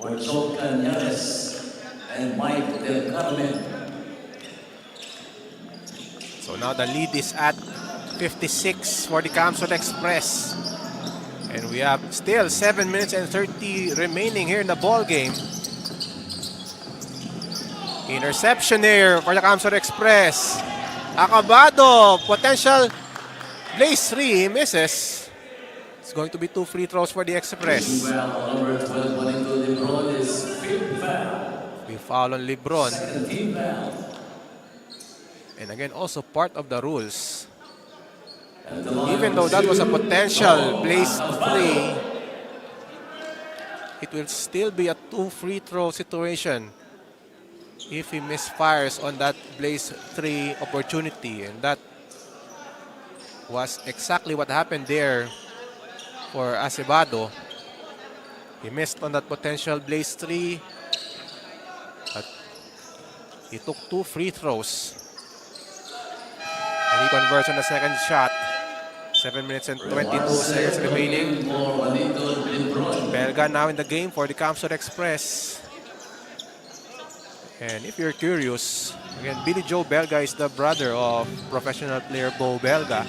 Orchol Cañares and Mike Del Carmen. So now the lead is at 56 for the Camsur Express. And we have still 7 minutes and 30 remaining here in the ball game. Interception here for the Camsur Express. Acabado, potential blaze 3, he misses. It's going to be 2 free throws for the Express. Number 12 running to LeBron is fifth foul. We foul on LeBron. Second team foul. And again, also part of the rules. And the line Even though that was a potential blaze 3, it will still be a 2 free throw situation if he misfires on that blaze 3 opportunity. And that was exactly what happened there for Acebado. He missed on that potential blaze 3, but he took 2 free throws. And he converts on the second shot. 7 minutes and 22 seconds remaining. Belga now in the game for the Camsur Express. And if you're curious, again, Billy Joe Belga is the brother of professional player Bo Belga.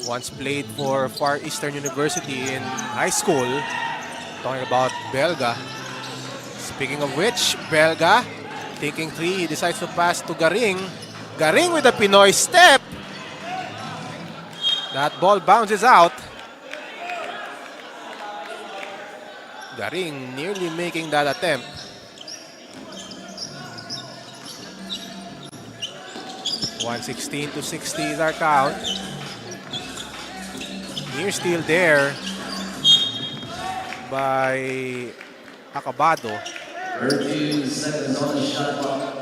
Once played for Far Eastern University in high school. Talking about Belga. Speaking of which, Belga taking 3, he decides to pass to Garing. Garing with a Pinoy step. That ball bounces out. Garing nearly making that attempt. (116-60) is our count. Near steal there by Acabado. 13 seconds on the shot clock.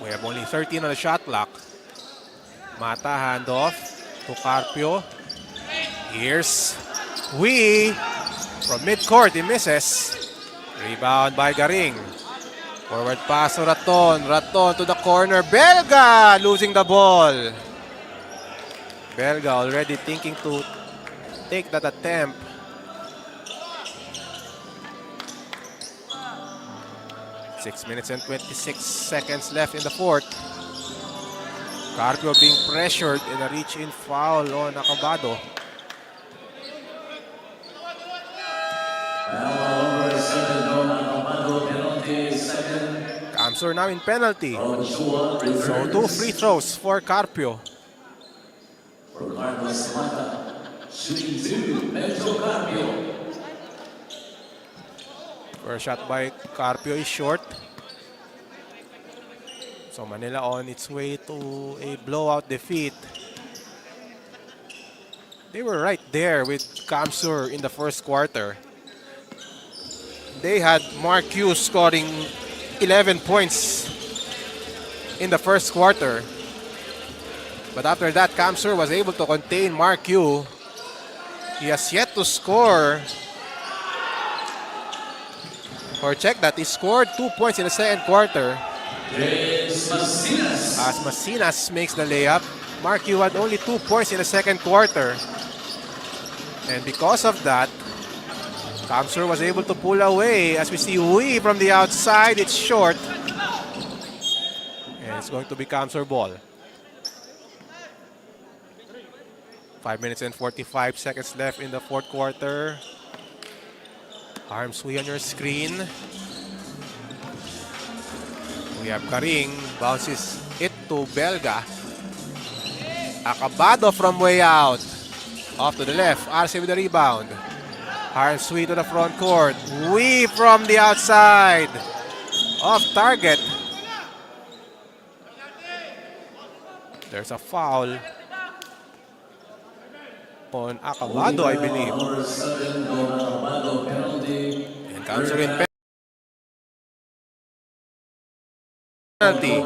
We have only 13 on the shot clock. Mata handoff to Carpio. Here's from midcourt, he misses. Rebound by Garing. Forward pass to Raton. Raton to the corner. Belga losing the ball. Belga already thinking to take that attempt. Six minutes and 26 seconds left in the fourth. Carpio being pressured in a reach-in foul on Acabado. Camsur now in penalty. So 2 free throws for Carpio. For Carlos Mata. Shooting 2, Benjo Carpio. First shot by Carpio is short. So Manila on its way to a blowout defeat. They were right there with Camsur in the first quarter. They had Mark Hughes scoring 11 points in the first quarter. But after that, Camsur was able to contain Mark Hughes. He has yet to score. Or check that, he scored 2 points in the second quarter. As Masinas makes the layup. Mark Yu had only 2 points in the second quarter. And because of that, Kamsur was able to pull away. As we see Wee from the outside, it's short. And it's going to be Kamsur ball. 5 minutes and 45 seconds left in the fourth quarter. Arms Wee on your screen. We have Karing, bounces it to Belga. Acabado from way out. Off to the left, Arce with the rebound. Arms Wee to the front court. Wee from the outside. Off target. There's a foul on Acabado, I believe. And Kamsur in penalty.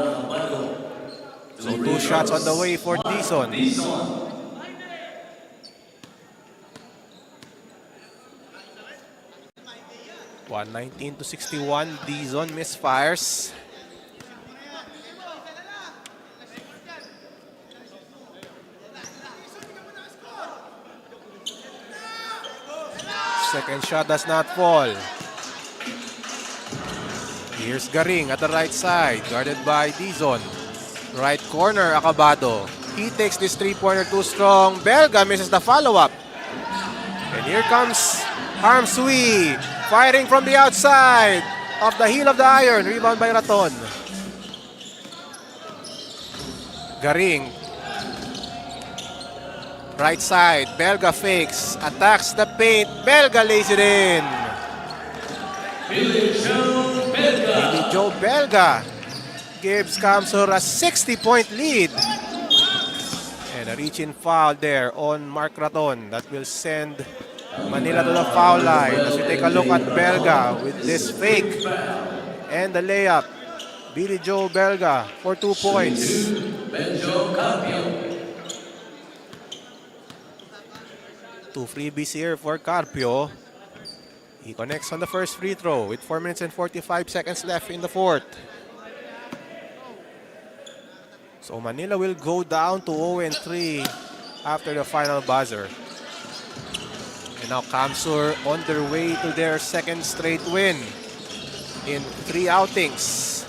So 2 shots on the way for Dizon. 119-61, Dizon misfires. Second shot does not fall. Here's Garing at the right side, guarded by Dizon. Right corner, Acabado. He takes this three-pointer too strong. Belga misses the follow-up. And here comes Arms Wee, firing from the outside. Off the heel of the iron, rebound by Raton. Garing. Right side, Belga fakes, attacks the paint. Belga lays it in. Billy Joe Belga gives Kamsur a 60-point lead. And a reach-in foul there on Mark Raton that will send Manila to the foul line. As we take a look at Belga with this fake and the layup. Billy Joe Belga for 2 points. Two freebies here for Carpio. He connects on the first free throw with 4 minutes and 45 seconds left in the fourth. So Manila will go down to 0-3 after the final buzzer. And now Kamsur on their way to their second straight win in 3 outings.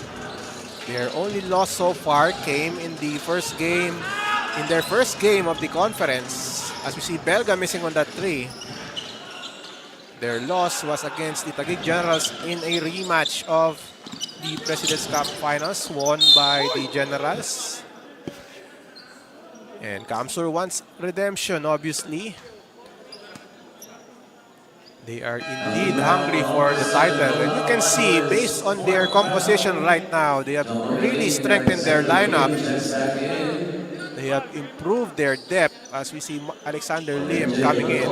Their only loss so far came in the first game, in their first game of the conference. As we see Belga missing on that 3. Their loss was against the Taguig Generals in a rematch of the President's Cup Finals, won by the Generals. And Kamsur wants redemption, obviously. They are indeed hungry for the title. And you can see, based on their composition right now, they have really strengthened their lineup. They have improved their depth as we see Alexander Lim coming in.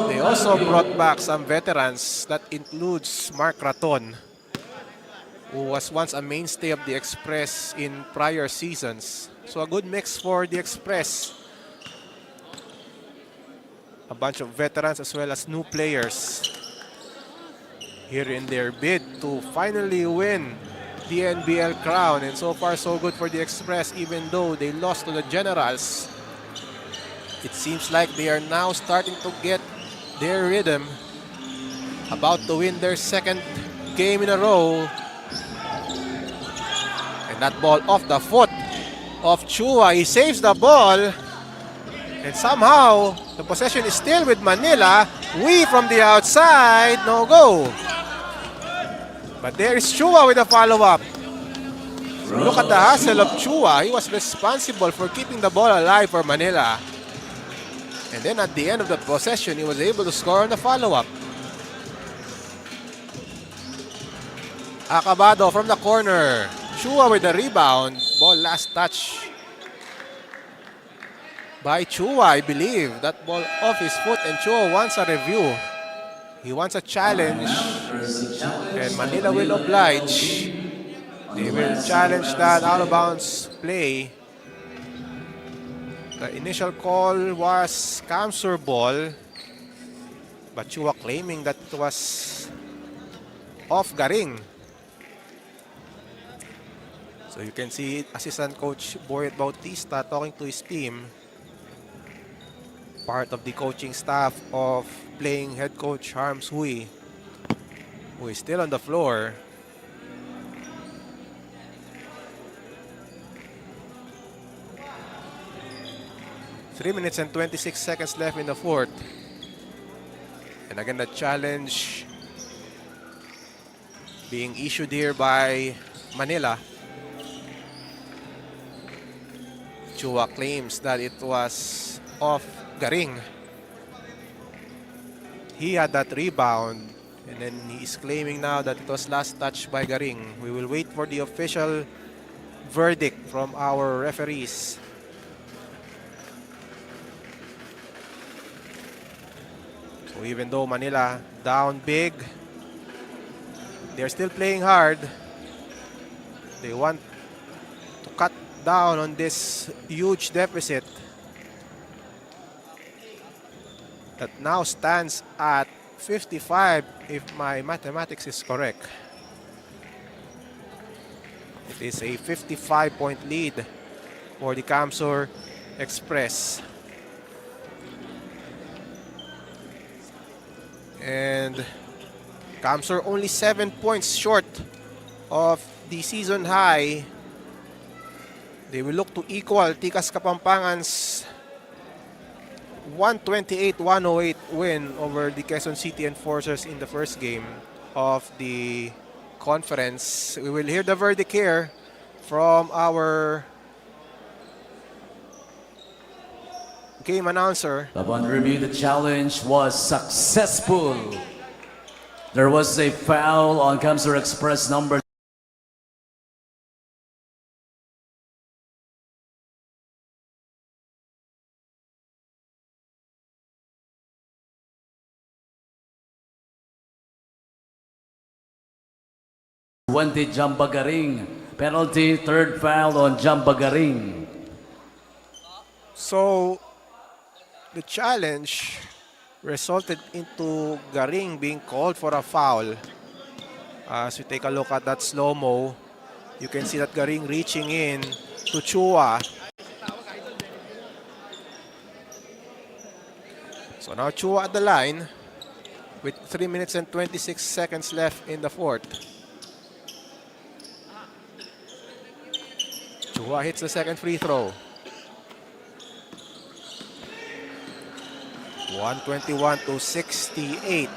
They also brought back some veterans. That includes Mark Raton, who was once a mainstay of the Express in prior seasons. So a good mix for the Express. A bunch of veterans as well as new players here in their bid to finally win the NBL crown. And so far so good for the Express, even though they lost to the Generals. It seems like they are now starting to get their rhythm, about to win their second game in a row. And that ball off the foot of Chua. He saves the ball. And somehow, the possession is still with Manila. Wee from the outside, no go. But there is Chua with a follow-up. Look at the hustle of Chua. He was responsible for keeping the ball alive for Manila. And then at the end of the possession, he was able to score on the follow-up. Acabado from the corner. Chua with the rebound. Ball last touch by Chua, I believe. That ball off his foot, and Chua wants a review. He wants a challenge. And Manila will oblige. They will challenge that out-of-bounds play. The initial call was Kamsur ball, but Chua claiming that it was off Garing. So So you can see assistant coach Boyet Bautista talking to his team. Part of the coaching staff of playing head coach Harms Hui, who is still on the floor. Three minutes and 26 seconds left in the fourth. And again, the challenge being issued here by Manila. Chua claims that it was off Garing. He had that rebound, and then he is claiming now that it was last touch by Garing. We will wait for the official verdict from our referees. So even though Manila down big, they're still playing hard. They want to cut down on this huge deficit that now stands at 55 if my mathematics is correct. It is a 55-point lead for the Camsur Express. And Camsur only 7 points short of the season high. They will look to equal Tikas Kapampangan's 128-108 win over the Quezon City Enforcers in the first game of the conference. We will hear the verdict here from our game announcer. Upon review, the challenge was successful. There was a foul on Camsur Express number 20, Jambagaring. Penalty, third foul on Jambagaring. So the challenge resulted into Garing being called for a foul. As we take a look at that slow-mo, you can see that Garing reaching in to Chua. So now Chua at the line with 3 minutes and 26 seconds left in the fourth. Chua hits the second free throw. 121-68.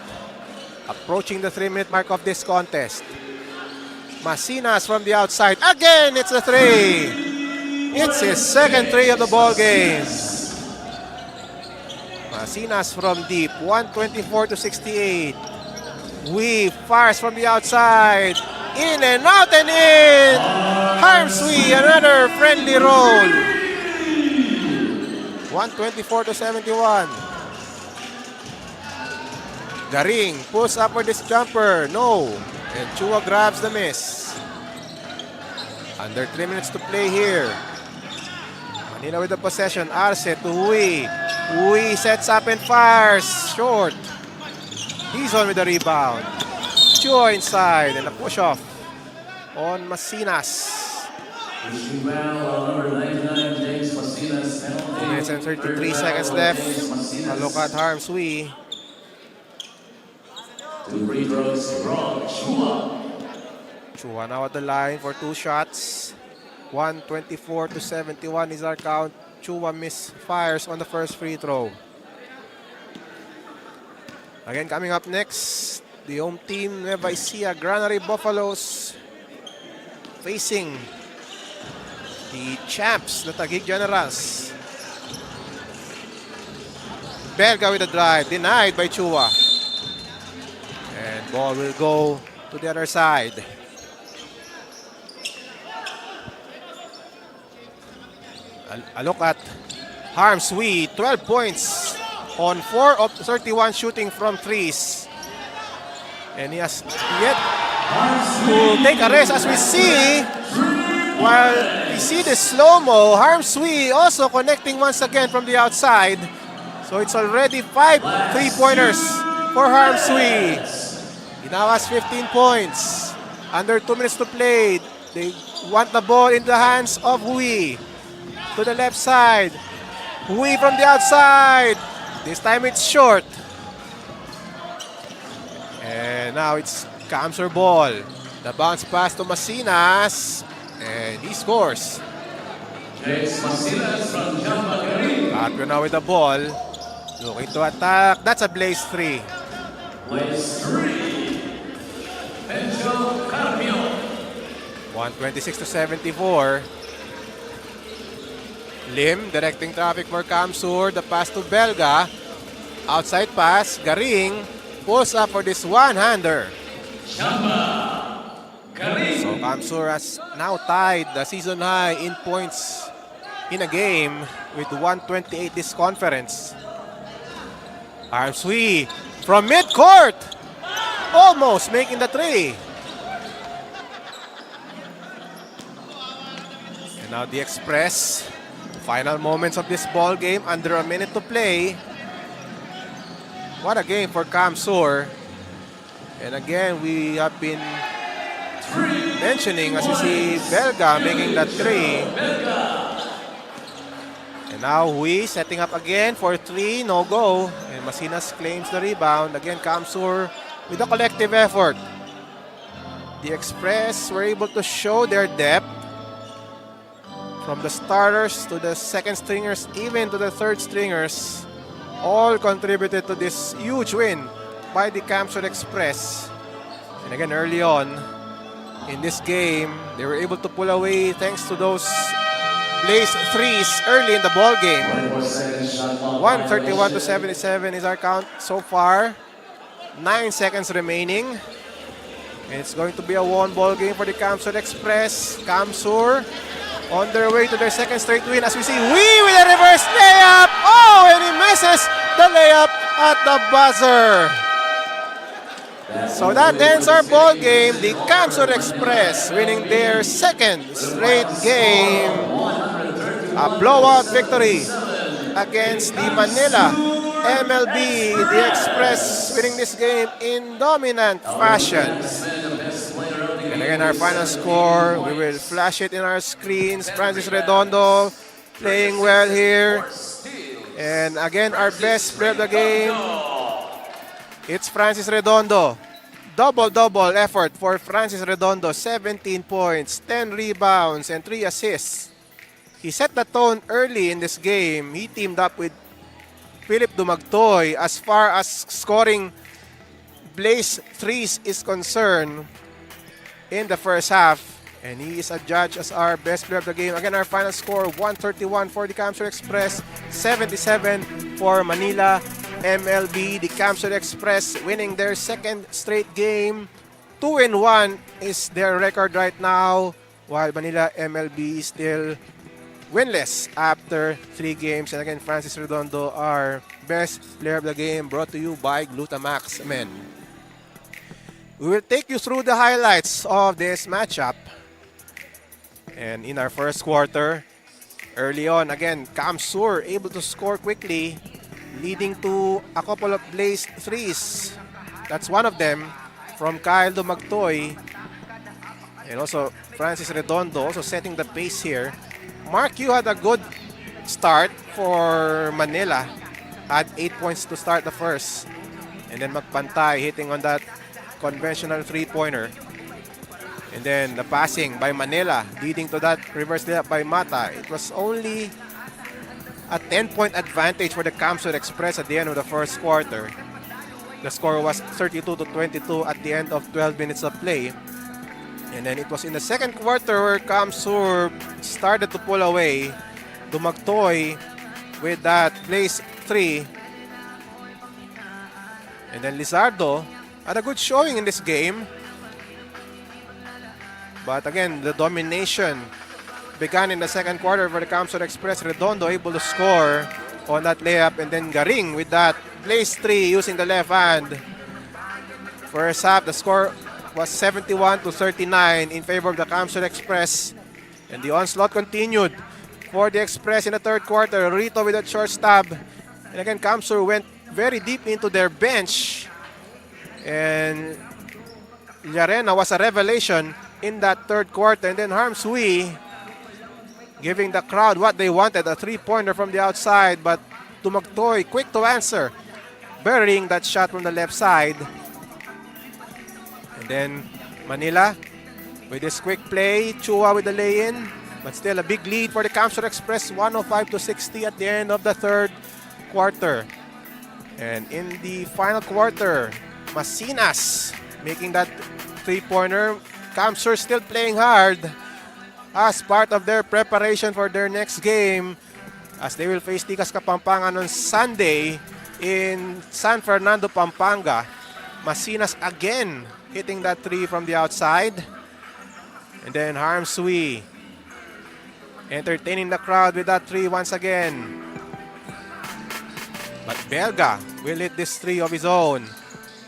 Approaching the 3-minute mark of this contest. Masinas from the outside. Again, it's a three. It's his second three of the ball game. Masinas from deep. 124-68. Weave fires from the outside. In and out and in. Harmswee, another friendly roll. 124-71. Garing pulls up for this jumper. No. And Chua grabs the miss. Under 3 minutes to play here. Manila with the possession. Arce to Hui. Hui sets up and fires. Short. He's on with the rebound. Chua inside and a push off on Masinas. 2 minutes and 33 seconds left. A look at Harmswee. 2 free throws from Chua. Chua now at the line for 2 shots. 124-71 is our count. Chua misfires on the first free throw. Again, coming up next, the home team, Nueva Ecija Granary Buffaloes, facing the champs, the Taguig Generals. Belga with a drive, denied by Chua. And ball will go to the other side. A look at Harmswee, 12 points on 4 of 31 shooting from threes. And he has yet to take a rest, as we see. While we see the slow-mo, Harmswee also connecting once again from the outside. So it's already 5 3-pointers for Harmswee. He now has 15 points. Under 2 minutes to play. They want the ball in the hands of Hui. To the left side. Hui from the outside. This time it's short. And now it's Kamsur ball. The bounce pass to Masinas. And he scores. Patrio now with the ball. Looking to attack. That's a Blaze 3. Blaze 3. Benjo Carpio. 126 to 74. Lim directing traffic for Kamsur. The pass to Belga. Outside pass. Garing pulls up for this one-hander. So Kamsur has now tied the season high in points in a game with 128 this conference. Armsui from mid-court. Almost making the three. And now the Express. Final moments of this ball game. Under a minute to play. What a game for Kamsur. And again, we have been mentioning, as you see, Belga making that three. And now Hui setting up again for three, no go. And Masinas claims the rebound. Again, Kamsur with a collective effort. The Express were able to show their depth. From the starters to the second stringers, even to the third stringers, all contributed to this huge win by the Kamsur Express. And again, early on in this game, they were able to pull away thanks to those Blaze threes early in the ball game. 131 to 77 is our count so far. 9 seconds remaining. And it's going to be a one-ball game for the Kamsur Express. Kamsur on their way to their second straight win, as we see Hui with a reverse layup. Oh, and he misses the layup at the buzzer. So that ends our ball game. The Kamsur Express winning their second straight game. A blowout victory against the Manila MLB. The Express winning this game in dominant fashion. And again, our final score, we will flash it in our screens. Francis Redondo playing well here. And again, our best player of the game, it's Francis Redondo. Double-double effort for Francis Redondo. 17 points, 10 rebounds, and 3 assists. He set the tone early in this game. He teamed up with Philip Dumagtoy as far as scoring Blaze threes is concerned in the first half, and he is adjudged as our best player of the game. Again, our final score, 131 for the Kamsur Express, 77 for Manila MLB. The Kamsur Express winning their second straight game. 2-1 is their record right now, while Manila MLB is still winless after 3 games. And again, Francis Redondo, our best player of the game, brought to you by Glutamax Men. We will take you through the highlights of this matchup. And in our first quarter, early on, again, Kamsur able to score quickly, leading to a couple of Blaze threes. That's one of them from Kyle Dumagtoy. And also Francis Redondo also setting the pace here. Mark Yu had a good start for Manila. Had 8 points to start the first. And then Magpantay hitting on that conventional three-pointer. And then the passing by Manila leading to that reverse layup by Mata. It was only a 10-point advantage for the Kamsur Express at the end of the first quarter. The score was 32 to 22 at the end of 12 minutes of play. And then it was in the second quarter where Kamsur started to pull away. Dumagtoy with that Blaze 3. And then Lizardo had a good showing in this game. But again, the domination began in the second quarter for the Kamsur Express. Redondo able to score on that layup. And then Garing with that Blaze 3 using the left hand. First half, the score was 71 to 39 in favor of the Kamsur Express. And the onslaught continued for the Express in the third quarter. Rito with a short stab. And again, Kamsur went very deep into their bench. And Llarena was a revelation in that third quarter. And then Harms Wee giving the crowd what they wanted, a three-pointer from the outside, but Tumagtoy quick to answer, burying that shot from the left side. And then Manila with this quick play, Chua with the lay-in, but still a big lead for the Camsur Express, 105-60 at the end of the third quarter. And in the final quarter, Masinas making that three-pointer. Camsur still playing hard as part of their preparation for their next game as they will face Tikas Kapampangan on Sunday in San Fernando, Pampanga. Masinas again hitting that three from the outside. And then Harms Wee entertaining the crowd with that three once again. But Belga will hit this three of his own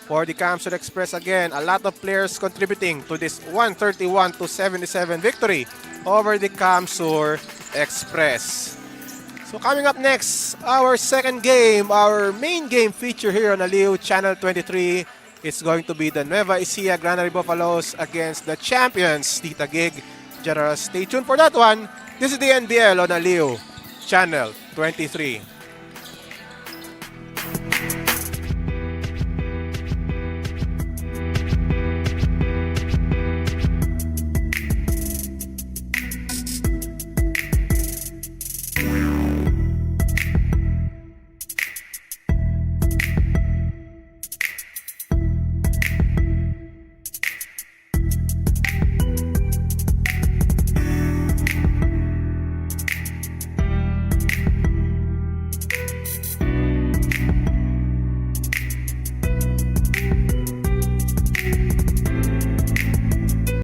for the Camsur Express again. A lot of players contributing to this 131-77 victory over the Camsur Express. So coming up next, our second game, our main game feature here on Aliw Channel 23. It's going to be the Nueva Ecija Granary Buffaloes against the champions, Tita Gig General. Stay tuned for that one. This is the NBL on Aliw Channel 23.